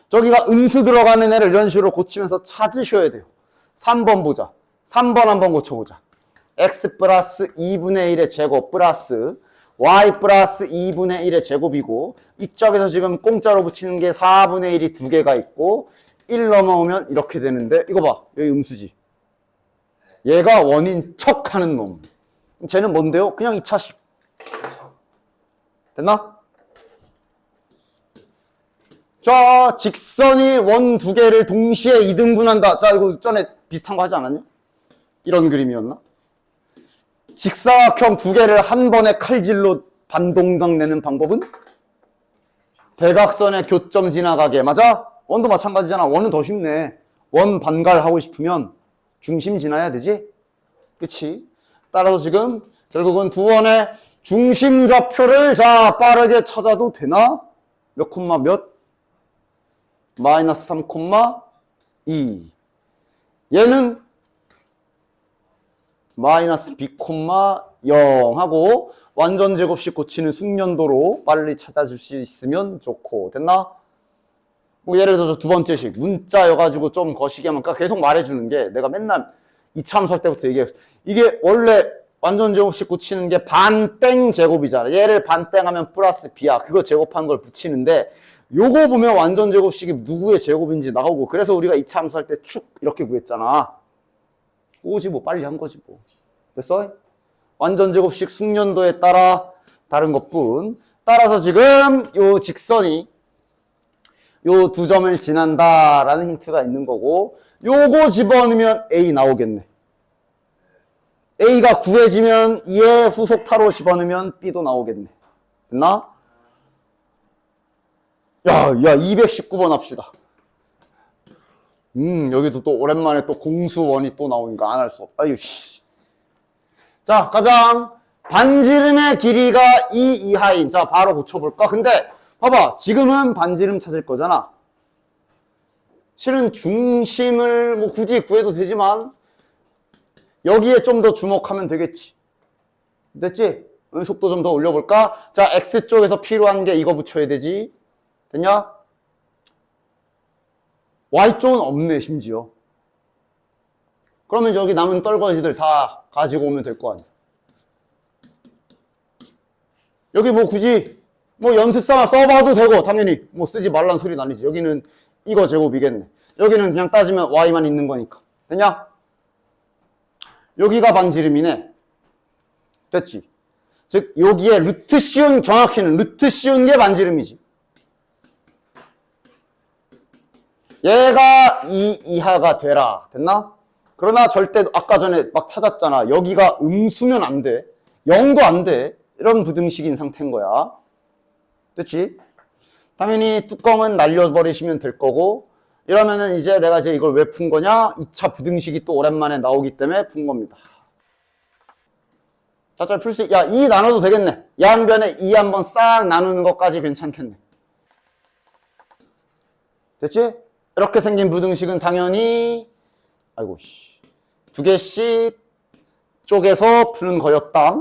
저기가 음수 들어가는 애를 이런 식으로 고치면서 찾으셔야 돼요. 3번 보자. 3번 한번 고쳐보자. x 플러스 2분의 1의 제곱 플러스 y 플러스 2분의 1의 제곱이고 이쪽에서 지금 공짜로 붙이는 게 4분의 1이 두 개가 있고 1 넘어오면 이렇게 되는데 이거 봐. 여기 음수지. 얘가 원인 척 하는 놈. 쟤는 뭔데요? 그냥 2차식. 됐나? 자, 직선이 원 두 개를 동시에 2등분한다. 자, 이거 전에 비슷한 거 하지 않았냐? 이런 그림이었나? 직사각형 두 개를 한 번에 칼질로 반동강 내는 방법은? 대각선의 교점 지나가게. 맞아? 원도 마찬가지잖아. 원은 더 쉽네. 원 반갈 하고 싶으면 중심 지나야 되지? 그치? 따라서 지금 결국은 두 원의 중심 좌표를 자 빠르게 찾아도 되나? 몇 콤마 몇? 마이너스 3,2. 얘는 마이너스 b, 0 하고 완전 제곱식 고치는 숙련도로 빨리 찾아줄 수 있으면 좋고. 됐나? 뭐 예를 들어서 두 번째식 문자여가지고 좀 거시기 하면 계속 말해주는 게 내가 맨날 이참수 할 때부터 얘기했어. 이게 원래 완전 제곱식 고치는 게 반땡 제곱이잖아. 얘를 반땡 하면 플러스 b야. 그거 제곱한 걸 붙이는데 요거 보면 완전 제곱식이 누구의 제곱인지 나오고 그래서 우리가 이참수 할 때 축 이렇게 구했잖아. 오지 뭐 빨리 한 거지 뭐. 됐어? 완전 제곱식 숙련도에 따라 다른 것뿐. 따라서 지금 요 직선이 요 두 점을 지난다라는 힌트가 있는 거고 요거 집어넣으면 A 나오겠네. A가 구해지면 얘 후속타로 집어넣으면 B도 나오겠네. 됐나? 야, 219번 합시다. 여기도 또 오랜만에 또 공수원이 또 나오니까 안 할 수 없다. 아유, 씨. 자, 가장 반지름의 길이가 2 이하인. 자, 바로 고쳐볼까? 근데 봐봐. 지금은 반지름 찾을 거잖아. 실은 중심을 뭐 굳이 구해도 되지만 여기에 좀 더 주목하면 되겠지. 됐지? 속도 좀 더 올려볼까? 자, X쪽에서 필요한 게 이거 붙여야 되지. 됐냐? Y쪽은 없네, 심지어. 그러면 여기 남은 떨거지들 다 가지고 오면 될 거 아니야. 여기 뭐 굳이 뭐 연습삼아 써봐도 되고 당연히 뭐 쓰지 말란 소리는 아니지. 여기는 이거 제곱이겠네. 여기는 그냥 따지면 Y만 있는 거니까. 됐냐? 여기가 반지름이네. 됐지? 즉 여기에 루트 씌운, 정확히는 루트 씌운 게 반지름이지. 얘가 2 이하가 되라. 됐나? 그러나 절대 아까 전에 막 찾았잖아. 여기가 음수면 안 돼. 0도 안 돼. 이런 부등식인 상태인 거야. 됐지? 당연히 뚜껑은 날려버리시면 될 거고, 이러면은 이제 내가 이제 이걸 왜 푼 거냐? 2차 부등식이 또 오랜만에 나오기 때문에 푼 겁니다. 자, 잘 풀 수, 야, 2 나눠도 되겠네. 양변에 2 한번 싹 나누는 것까지 괜찮겠네. 됐지? 이렇게 생긴 부등식은 당연히, 아이고, 씨. 2개씩 쪼개서 푸는 거였다.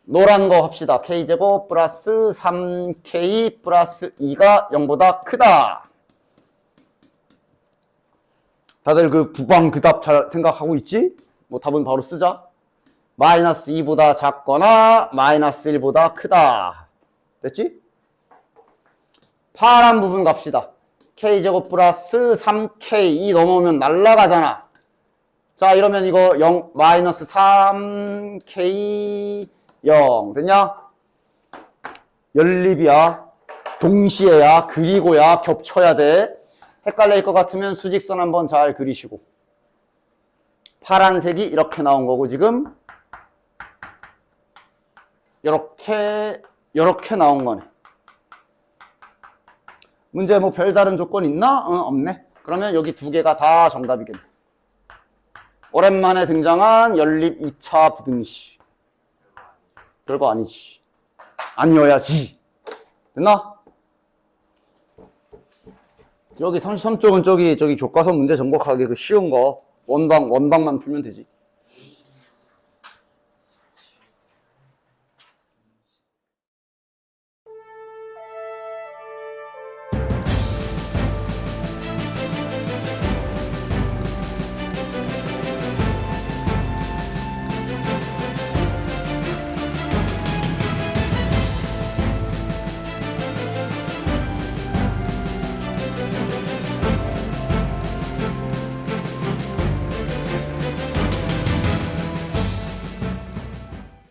노란 거 합시다. K제곱 플러스 3K 플러스 2가 0보다 크다. 다들 그 부방 그 답 잘 생각하고 있지? 뭐 답은 바로 쓰자. 마이너스 2보다 작거나 마이너스 1보다 크다. 됐지? 파란 부분 갑시다. K제곱 플러스 3K 2 넘어오면 날라가잖아. 자, 이러면 이거 0, 마이너스 3K 0 됐냐? 연립이야. 동시에야. 그리고야. 겹쳐야 돼. 헷갈릴 것 같으면 수직선 한번 잘 그리시고. 파란색이 이렇게 나온 거고 지금 이렇게 나온 거네. 문제 뭐 별다른 조건 있나? 없네. 그러면 여기 두 개가 다 정답이겠네. 오랜만에 등장한 연립 2차 부등식. 별거 아니지. 아니어야지. 됐나? 여기 33쪽은 저기 교과서 문제 정복하기 그 쉬운 거 원방만 풀면 되지.